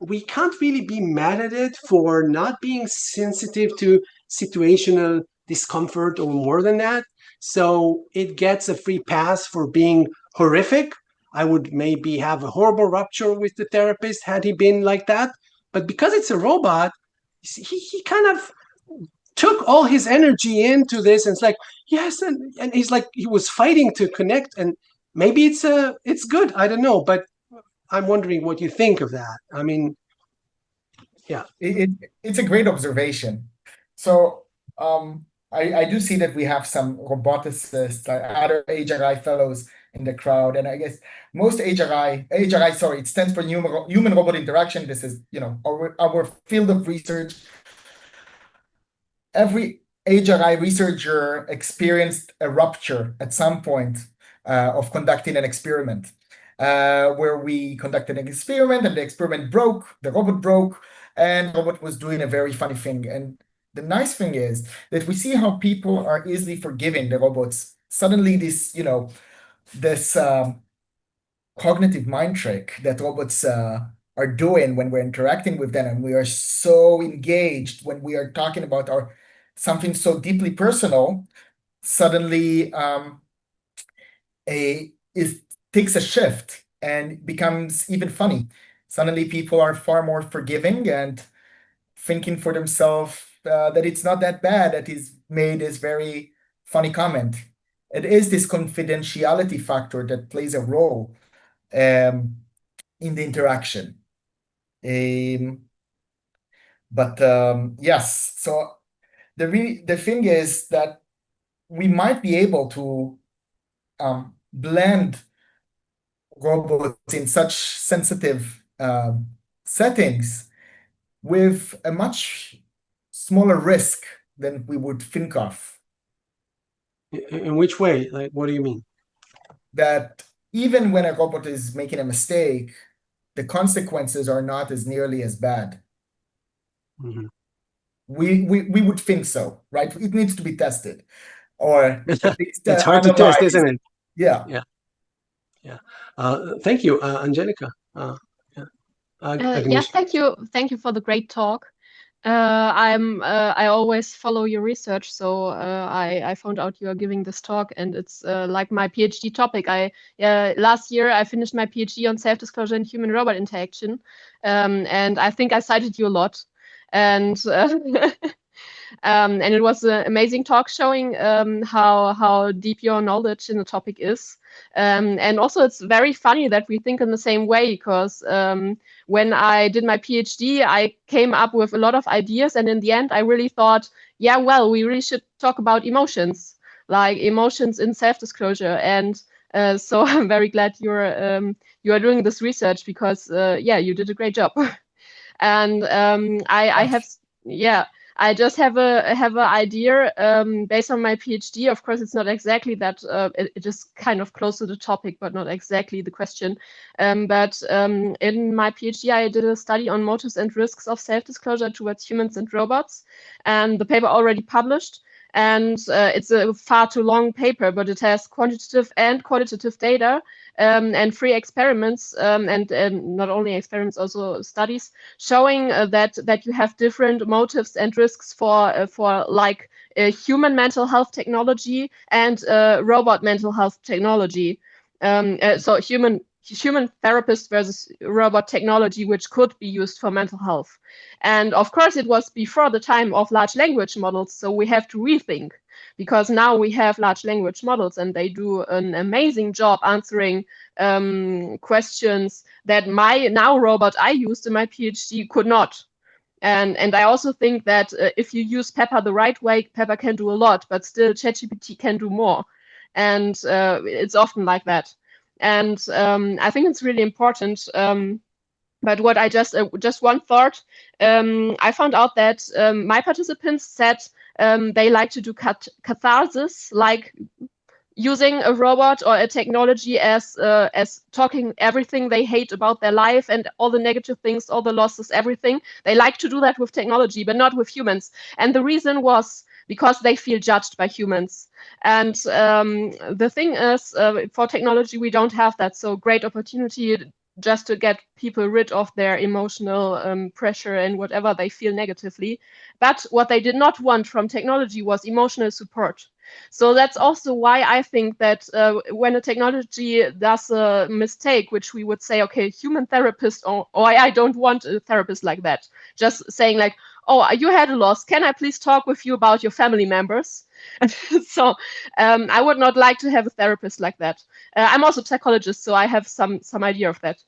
we can't really be mad at it for not being sensitive to situational discomfort or more than that? So it gets a free pass for being horrific. I would maybe have a horrible rupture with the therapist had he been like that. But because it's a robot, he kind of took all his energy into this, and it's like, yes, and he's like, he was fighting to connect, and maybe it's good, I don't know, but I'm wondering what you think of that. I mean, yeah. It's a great observation. So I do see that we have some roboticists, other HRI fellows in the crowd, and I guess most HRI, sorry, it stands for human robot interaction. This is our field of research. every HRI researcher experienced a rupture at some point of conducting an experiment, where we conducted an experiment and the experiment broke, the robot broke, and the robot was doing a very funny thing. And the nice thing is that we see how people are easily forgiving the robots. Suddenly this, this cognitive mind trick that robots are doing when we're interacting with them, and we are so engaged when we are talking about something so deeply personal, suddenly it takes a shift and becomes even funny. Suddenly people are far more forgiving and thinking for themselves that it's not that bad that he's made this very funny comment. It is this confidentiality factor that plays a role in the interaction. Yes, so the thing is that we might be able to blend robots in such sensitive settings with a much smaller risk than we would think of. In which way? Like, what do you mean? That even when a robot is making a mistake, the consequences are not as nearly as bad. Mm-hmm. We would think so, right? It needs to be tested, or at least it's hard to test, isn't it? Yeah. Yeah. Thank you, Angelica. Yeah, thank you for the great talk. I always follow your research, so I found out you are giving this talk, and it's like my PhD topic. Last year I finished my PhD on self-disclosure and human-robot interaction, and I think I cited you a lot, and and it was an amazing talk showing how deep your knowledge in the topic is. And also, it's very funny that we think in the same way, because when I did my PhD, I came up with a lot of ideas. And in the end, I really thought, yeah, well, we really should talk about emotions, like emotions in self-disclosure. And so I'm very glad you are doing this research, because, yeah, you did a great job. And I have, yeah. I just have an idea based on my PhD. Of course, it's not exactly that. It is kind of close to the topic, but not exactly the question. But in my PhD, I did a study on motives and risks of self-disclosure towards humans and robots, and the paper already published. And it's a far too long paper, but it has quantitative and qualitative data and free experiments, and not only experiments, also studies showing that you have different motives and risks for like human mental health technology and robot mental health technology. So human therapist versus robot technology, which could be used for mental health. And of course, it was before the time of large language models, so we have to rethink, because now we have large language models and they do an amazing job answering questions that my now robot I used in my PhD could not. And I also think that if you use Pepper the right way, Pepper can do a lot, but still ChatGPT can do more. And it's often like that. And I think it's really important. But what I just one thought, I found out that my participants said they like to do catharsis, like using a robot or a technology as talking everything they hate about their life and all the negative things, all the losses, everything. They like to do that with technology, but not with humans. And the reason was because they feel judged by humans. And the thing is, for technology, we don't have that. So great opportunity just to get people rid of their emotional pressure and whatever they feel negatively. But what they did not want from technology was emotional support. So that's also why I think that when a technology does a mistake, which we would say, okay, human therapist, or I don't want a therapist like that, just saying like, oh, you had a loss, can I please talk with you about your family members? So I would not like to have a therapist like that. I'm also a psychologist, so I have some idea of that.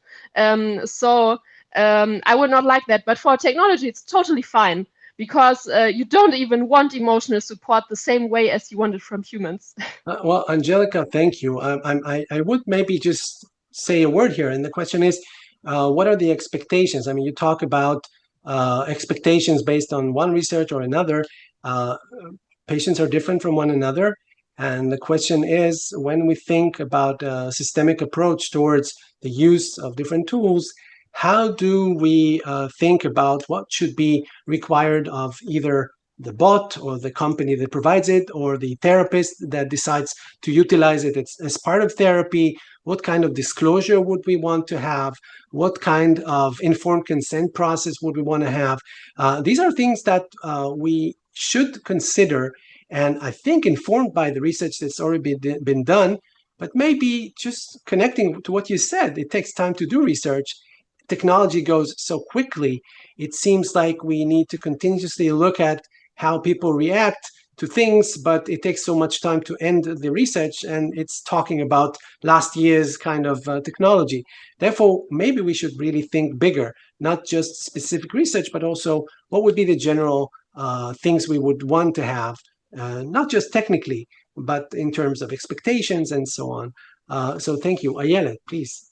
So I would not like that. But for technology, it's totally fine, because you don't even want emotional support the same way as you want it from humans. Well, Angelica, thank you. I would maybe just say a word here. And the question is, what are the expectations? I mean, you talk about expectations based on one research or another. Patients are different from one another. And the question is, when we think about a systemic approach towards the use of different tools, how do we think about what should be required of either the bot or the company that provides it, or the therapist that decides to utilize it as part of therapy? What kind of disclosure would we want to have? What kind of informed consent process would we want to have? These are things that we should consider, and I think informed by the research that's already been done, but maybe just connecting to what you said, it takes time to do research. Technology goes so quickly, it seems like we need to continuously look at how people react to things, but it takes so much time to end the research, and it's talking about last year's kind of technology. Therefore, maybe we should really think bigger, not just specific research, but also what would be the general things we would want to have, not just technically, but in terms of expectations and so on. So thank you. Ayelet, please.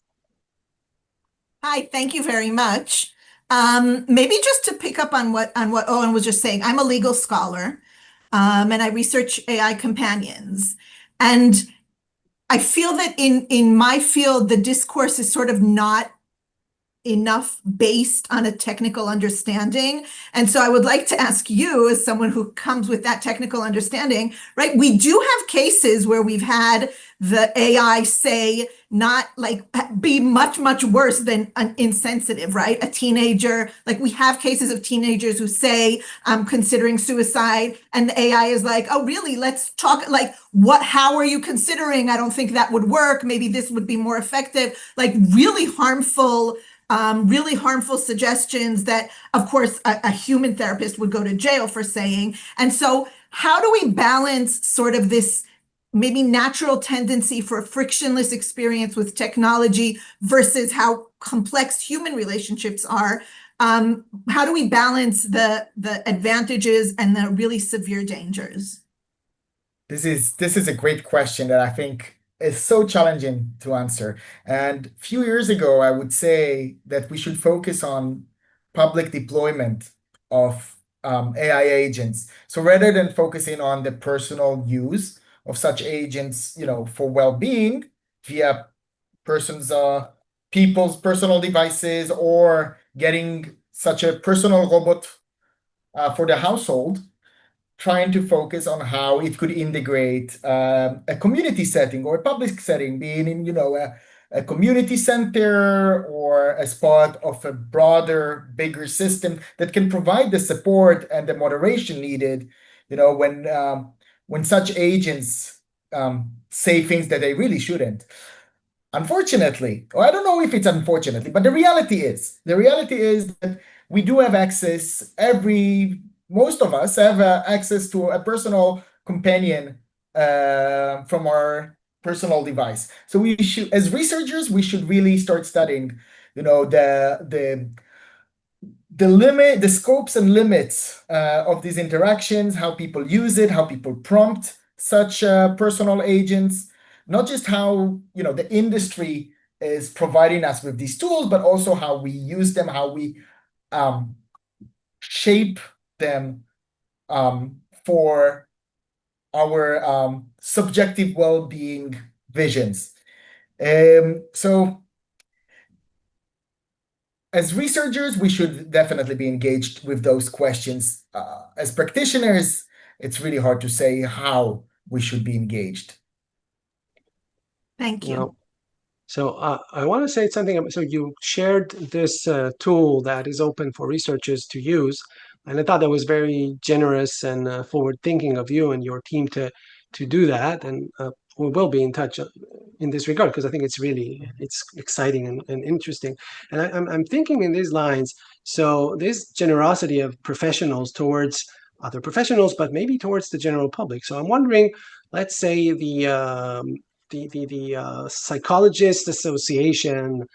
Hi, thank you very much. Maybe just to pick up on what Owen was just saying, I'm a legal scholar, and I research AI companions. And I feel that in my field, the discourse is sort of not enough based on a technical understanding. And so I would like to ask you, as someone who comes with that technical understanding, right? We do have cases where we've had the AI say not like be much, much worse than insensitive, right? A teenager, like we have cases of teenagers who say, I'm considering suicide, and the AI is like, oh, really? Let's talk, like, how are you considering? I don't think that would work. Maybe this would be more effective. Like really harmful suggestions that, of course, a human therapist would go to jail for saying. And so how do we balance sort of this maybe natural tendency for a frictionless experience with technology versus how complex human relationships are? How do we balance the advantages and the really severe dangers? This is a great question that I think is so challenging to answer. And a few years ago, I would say that we should focus on public deployment of AI agents. So rather than focusing on the personal use of such agents, for well-being via people's personal devices, or getting such a personal robot for the household, trying to focus on how it could integrate a community setting or a public setting, being in, a community center or as part of a broader, bigger system that can provide the support and the moderation needed, when such agents say things that they really shouldn't. Unfortunately, or I don't know if it's unfortunately, but the reality is that we do have access, most of us have access to a personal companion from our personal device. So we should, as researchers, we should really start studying, the scopes and limits of these interactions, how people use it, how people prompt such personal agents, not just how the industry is providing us with these tools, but also how we use them, how we shape them for our subjective well-being visions. So as researchers, we should definitely be engaged with those questions. As practitioners, it's really hard to say how we should be engaged. Thank you. So I want to say something. So you shared this tool that is open for researchers to use, and I thought that was very generous and forward-thinking of you and your team to do that. And we will be in touch in this regard, because I think it's exciting and interesting. And I'm thinking in these lines. So this generosity of professionals towards other professionals, but maybe towards the general public. So I'm wondering, let's say the Psychologist Association,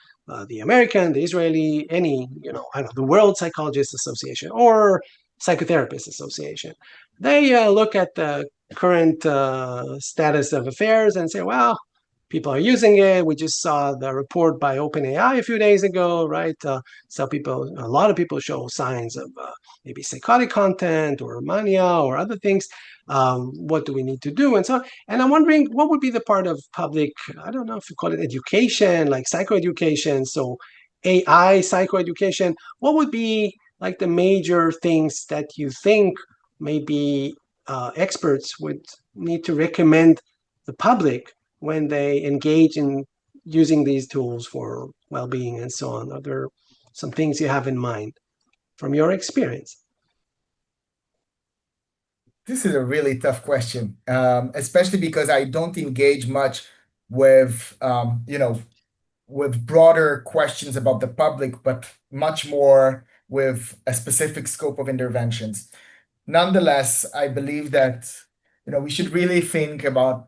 the American, the Israeli, the World Psychologist Association, or Psychotherapist Association. They look at the current status of affairs and say, well, people are using it. We just saw the report by OpenAI a few days ago, right? A lot of people show signs of maybe psychotic content or mania or other things. What do we need to do? And so, and I'm wondering what would be the part of public, I don't know if you call it education, like psychoeducation. So AI psychoeducation, what would be like the major things that you think maybe experts would need to recommend the public when they engage in using these tools for well-being and so on? Are there some things you have in mind from your experience? This is a really tough question, especially because I don't engage much with, with broader questions about the public, but much more with a specific scope of interventions. Nonetheless, I believe that, we should really think about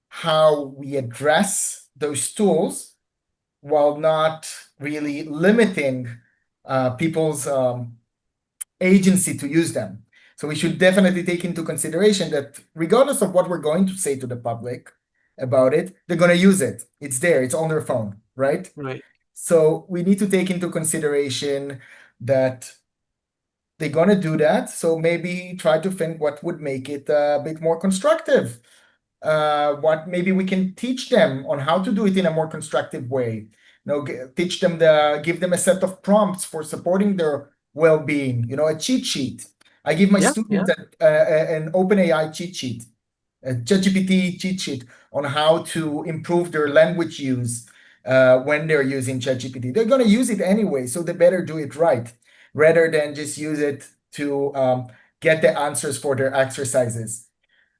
how we address those tools while not really limiting people's agency to use them. So we should definitely take into consideration that regardless of what we're going to say to the public about it, they're going to use it. It's there, it's on their phone, right? Right. So we need to take into consideration that they're going to do that. So maybe try to think what would make it a bit more constructive. What maybe we can teach them on how to do it in a more constructive way. Teach them give them a set of prompts for supporting their well-being. A cheat sheet. I give my students an OpenAI cheat sheet, a ChatGPT cheat sheet on how to improve their language use when they're using ChatGPT. They're going to use it anyway, so they better do it right, rather than just use it to get the answers for their exercises.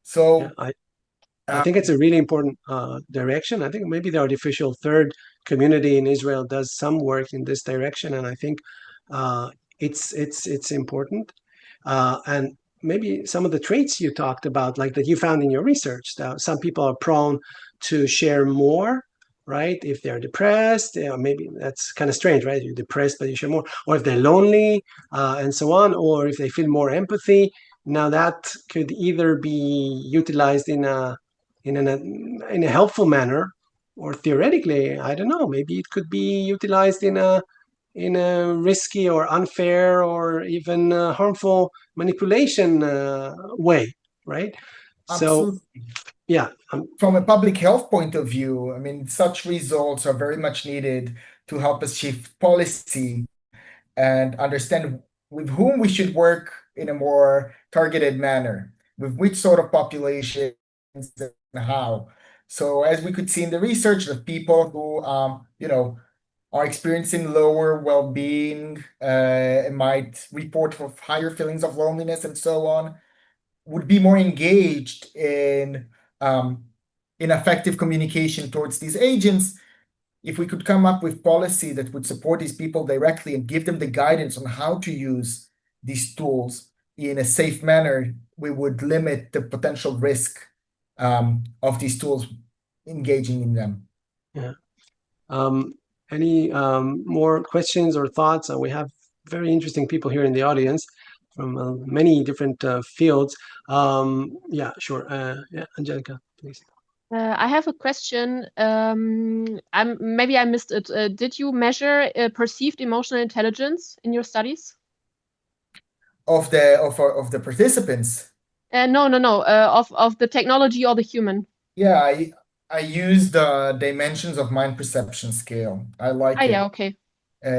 So I think it's a really important direction. I think maybe the artificial third community in Israel does some work in this direction, and I think it's important. And maybe some of the traits you talked about, like that you found in your research, that some people are prone to share more, right? If they're depressed, maybe that's kind of strange, right? You're depressed, but you share more, or if they're lonely, and so on, or if they feel more empathy. Now that could either be utilized in a helpful manner, or theoretically, I don't know, maybe it could be utilized in a risky or unfair or even harmful manipulation way, right? Absolutely. So, yeah. From a public health point of view, I mean, such results are very much needed to help us shift policy and understand with whom we should work in a more targeted manner, with which sort of populations and how. So as we could see in the research, that people who, are experiencing lower well-being, might report of higher feelings of loneliness and so on, would be more engaged in effective communication towards these agents. If we could come up with policy that would support these people directly and give them the guidance on how to use these tools in a safe manner, we would limit the potential risk of these tools engaging in them. Yeah. Any more questions or thoughts? We have very interesting people here in the audience from many different fields. Yeah, sure. Yeah, Angelica, please. I have a question. Maybe I missed it. Did you measure perceived emotional intelligence in your studies? Of the participants? No. Of the technology or the human? Yeah, I use the dimensions of mind perception scale. I like it. Yeah, okay.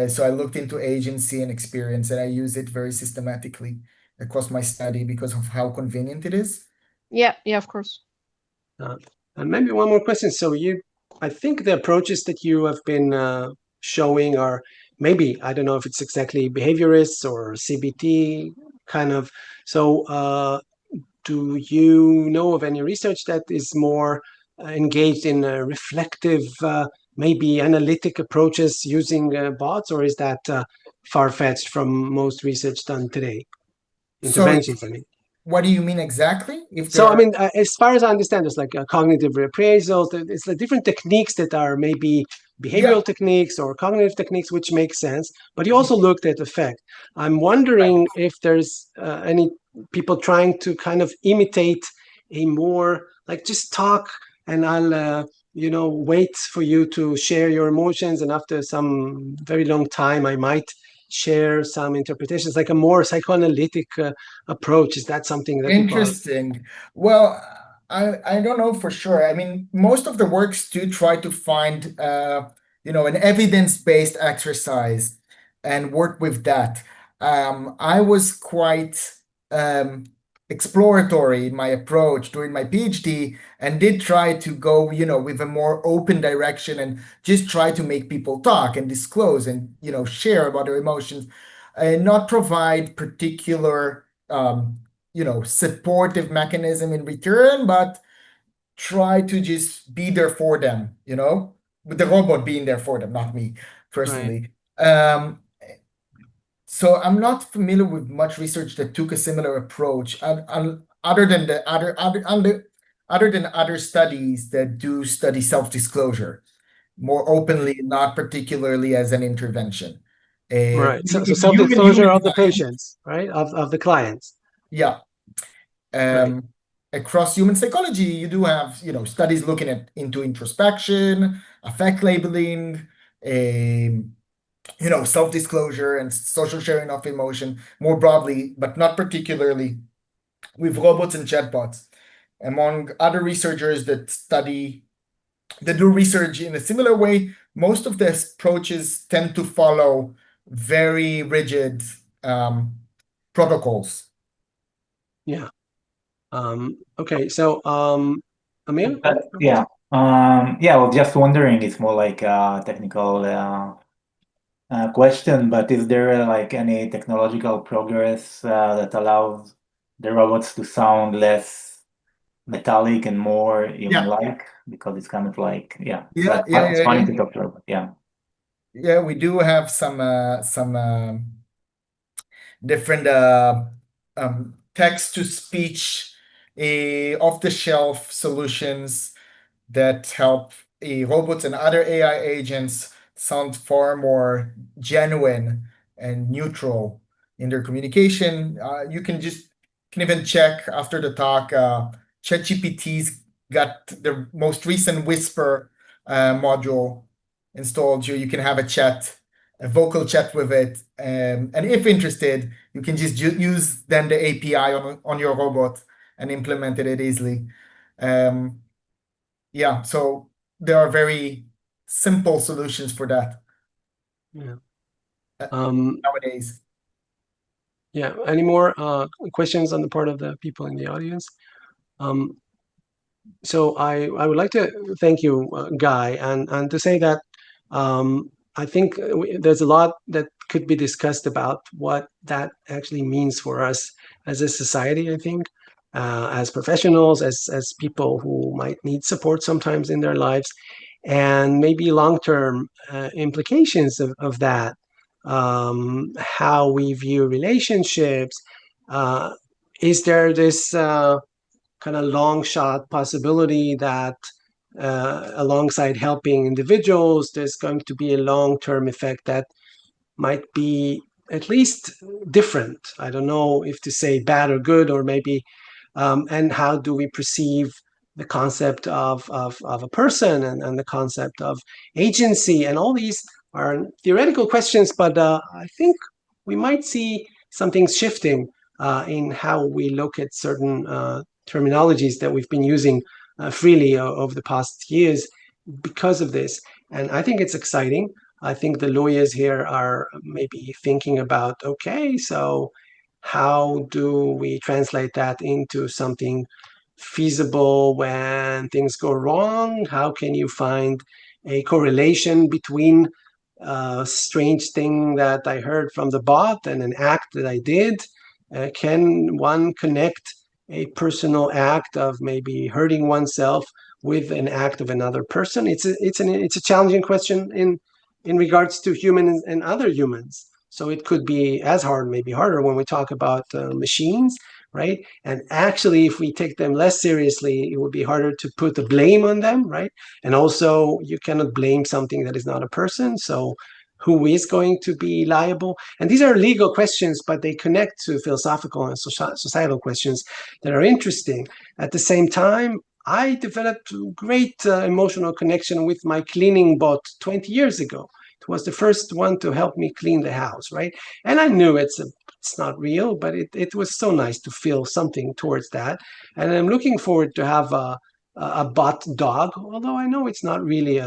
So I looked into agency and experience, and I use it very systematically across my study because of how convenient it is. Yeah, of course. And maybe one more question. So I think the approaches that you have been showing are maybe, I don't know if it's exactly behaviorists or CBT kind of. So do you know of any research that is more engaged in reflective, maybe analytic approaches using bots, or is that far-fetched from most research done today? Interventions, I mean. What do you mean exactly? I mean, as far as I understand, there's like cognitive reappraisals. It's like different techniques that are maybe behavioral techniques or cognitive techniques, which make sense. But you also looked at effect. I'm wondering if there's any people trying to kind of imitate a more like just talk and I'll wait for you to share your emotions, and after some very long time, I might share some interpretations, like a more psychoanalytic approach. Is that something that people are? Interesting. Well, I don't know for sure. I mean, most of the works do try to find an evidence-based exercise and work with that. I was quite exploratory in my approach during my PhD and did try to go, with a more open direction and just try to make people talk and disclose and, share about their emotions and not provide particular supportive mechanism in return, but try to just be there for them, with the robot being there for them, not me personally. So I'm not familiar with much research that took a similar approach, other than other studies that do study self-disclosure more openly, not particularly as an intervention. Right. So Human self-disclosure of the science, patients, right? Of the clients. yeah. Right. Across human psychology, you do have, studies looking into introspection, affect labeling, self-disclosure and social sharing of emotion more broadly, but not particularly with robots and chatbots. Among other researchers that do research in a similar way, most of the approaches tend to follow very rigid protocols. Yeah. Okay. So, Amir? Yeah. Yeah, well, just wondering, it's more like a technical question, but is there like any technological progress that allows the robots to sound less metallic and more human-like? Because it's kind of like, it's funny to talk to robot. Yeah, we do have some different text-to-speech off-the-shelf solutions that help robots and other AI agents sound far more genuine and neutral in their communication. You can even check after the talk. ChatGPT's got the most recent Whisper module installed. You can have a vocal chat with it, and if interested, you can just use then the API on your robot and implement it easily. Yeah, so there are very simple solutions for that. Yeah. Nowadays. Yeah. Any more questions on the part of the people in the audience? So I would like to thank you, Guy, and to say that I think there's a lot that could be discussed about what that actually means for us as a society. I think as professionals, as people who might need support sometimes in their lives, and maybe long-term implications of that. How we view relationships. Is there this kind of long shot possibility that alongside helping individuals, there's going to be a long-term effect that might be at least different? I don't know if to say bad or good, or maybe, and how do we perceive the concept of a person and the concept of agency? And all these are theoretical questions, but I think we might see something shifting in how we look at certain terminologies that we've been using freely over the past years because of this. And I think it's exciting. I think the lawyers here are maybe thinking about, okay, so how do we translate that into something feasible when things go wrong? How can you find a correlation between a strange thing that I heard from the bot and an act that I did? Can one connect a personal act of maybe hurting oneself with an act of another person? It's a challenging question in regards to humans and other humans. So it could be as hard, maybe harder, when we talk about machines, right? And actually, if we take them less seriously, it would be harder to put the blame on them, right? And also, you cannot blame something that is not a person. So who is going to be liable? And these are legal questions, but they connect to philosophical and societal questions that are interesting. At the same time, I developed great emotional connection with my cleaning bot 20 years ago. It was the first one to help me clean the house, right? And I knew it's not real, but it was so nice to feel something towards that. And I'm looking forward to have a bot dog, although I know it's not really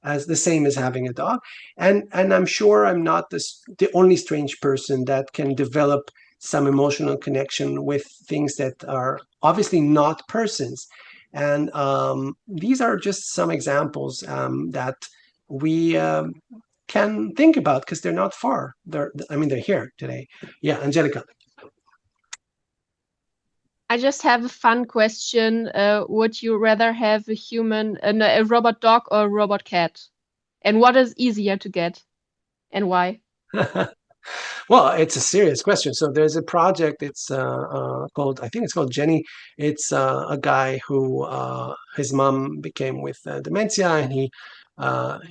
as the same as having a dog. And I'm sure I'm not the only strange person that can develop some emotional connection with things that are obviously not persons. And these are just some examples that we can think about because they're not far. They're here today. Yeah, Angelica. I just have a fun question. Would you rather have a robot dog or a robot cat? And what is easier to get and why? Well, it's a serious question. So there's a project. It's called, I think it's called Jenny. It's a guy who his mom became with dementia, and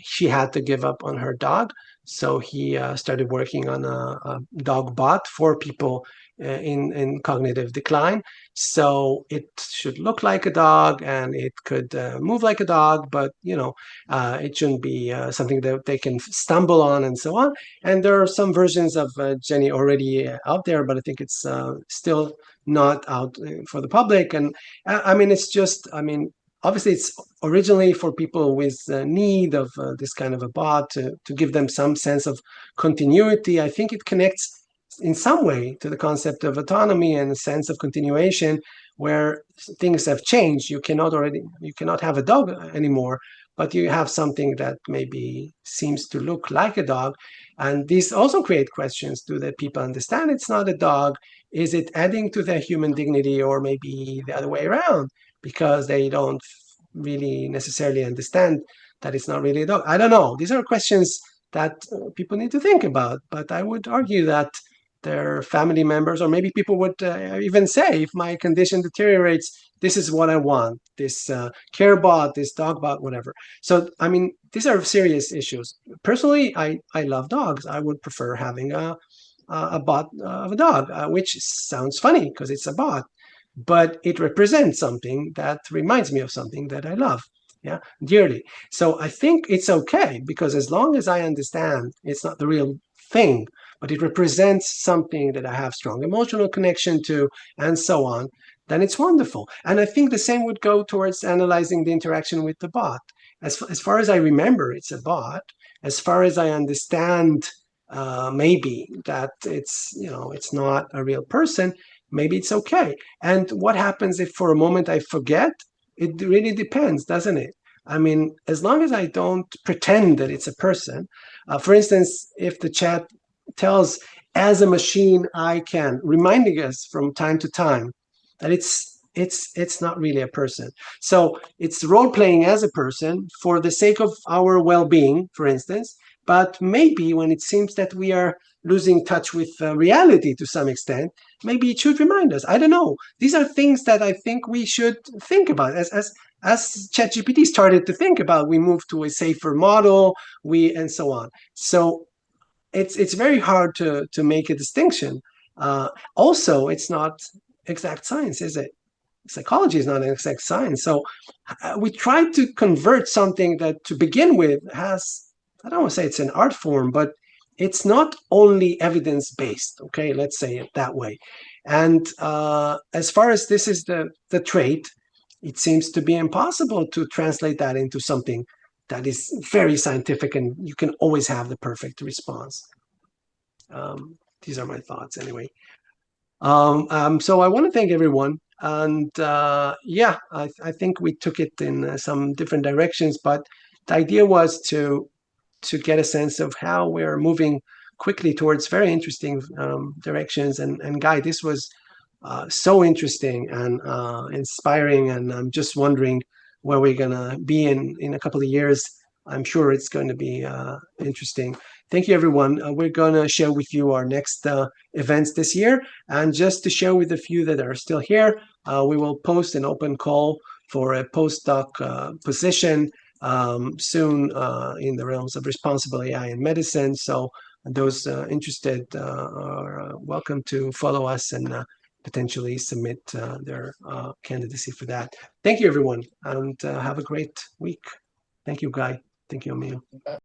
she had to give up on her dog. So he started working on a dog bot for people in cognitive decline. So it should look like a dog and it could move like a dog, but it shouldn't be something that they can stumble on and so on. And there are some versions of Jenny already out there, but I think it's still not out for the public. And obviously it's originally for people with need of this kind of a bot to give them some sense of continuity. I think it connects in some way to the concept of autonomy and a sense of continuation, where things have changed. You cannot have a dog anymore, but you have something that maybe seems to look like a dog. And these also create questions. Do the people understand it's not a dog? Is it adding to their human dignity, or maybe the other way around, because they don't really necessarily understand that it's not really a dog? I don't know. These are questions that people need to think about. But I would argue that their family members, or maybe people would even say, if my condition deteriorates, this is what I want, this care bot, this dog bot, whatever. So, these are serious issues. Personally, I love dogs. I would prefer having a bot of a dog, which sounds funny because it's a bot, but it represents something that reminds me of something that I love, dearly. So I think it's okay, because as long as I understand it's not the real thing, but it represents something that I have strong emotional connection to, and so on, then it's wonderful. And I think the same would go towards analyzing the interaction with the bot. As far as I remember, it's a bot. As far as I understand, maybe that it's not a real person, maybe it's okay. And what happens if for a moment I forget? It really depends, doesn't it? As long as I don't pretend that it's a person, for instance, if the chat tells as a machine I can, reminding us from time to time that it's not really a person. So it's role playing as a person for the sake of our well-being, for instance. But maybe when it seems that we are losing touch with reality to some extent, maybe it should remind us. I don't know. These are things that I think we should think about. As ChatGPT started to think about, we moved to a safer model, and so on. So it's very hard to make a distinction. Also, it's not exact science, is it? Psychology is not an exact science. So we try to convert something that to begin with has, I don't want to say it's an art form, but it's not only evidence-based, okay? Let's say it that way. And as far as this is the trait, it seems to be impossible to translate that into something that is very scientific and you can always have the perfect response. These are my thoughts anyway. So I want to thank everyone. And I think we took it in some different directions, but the idea was to get a sense of how we're moving quickly towards very interesting directions. And Guy, this was so interesting and inspiring, and I'm just wondering where we're gonna be in a couple of years. I'm sure it's going to be interesting. Thank you, everyone. We're gonna share with you our next events this year, and just to share with a few that are still here, we will post an open call for a postdoc position soon in the realms of responsible AI in medicine. So those interested are welcome to follow us and potentially submit their candidacy for that. Thank you, everyone, and have a great week. Thank you, Guy. Thank you, Emil.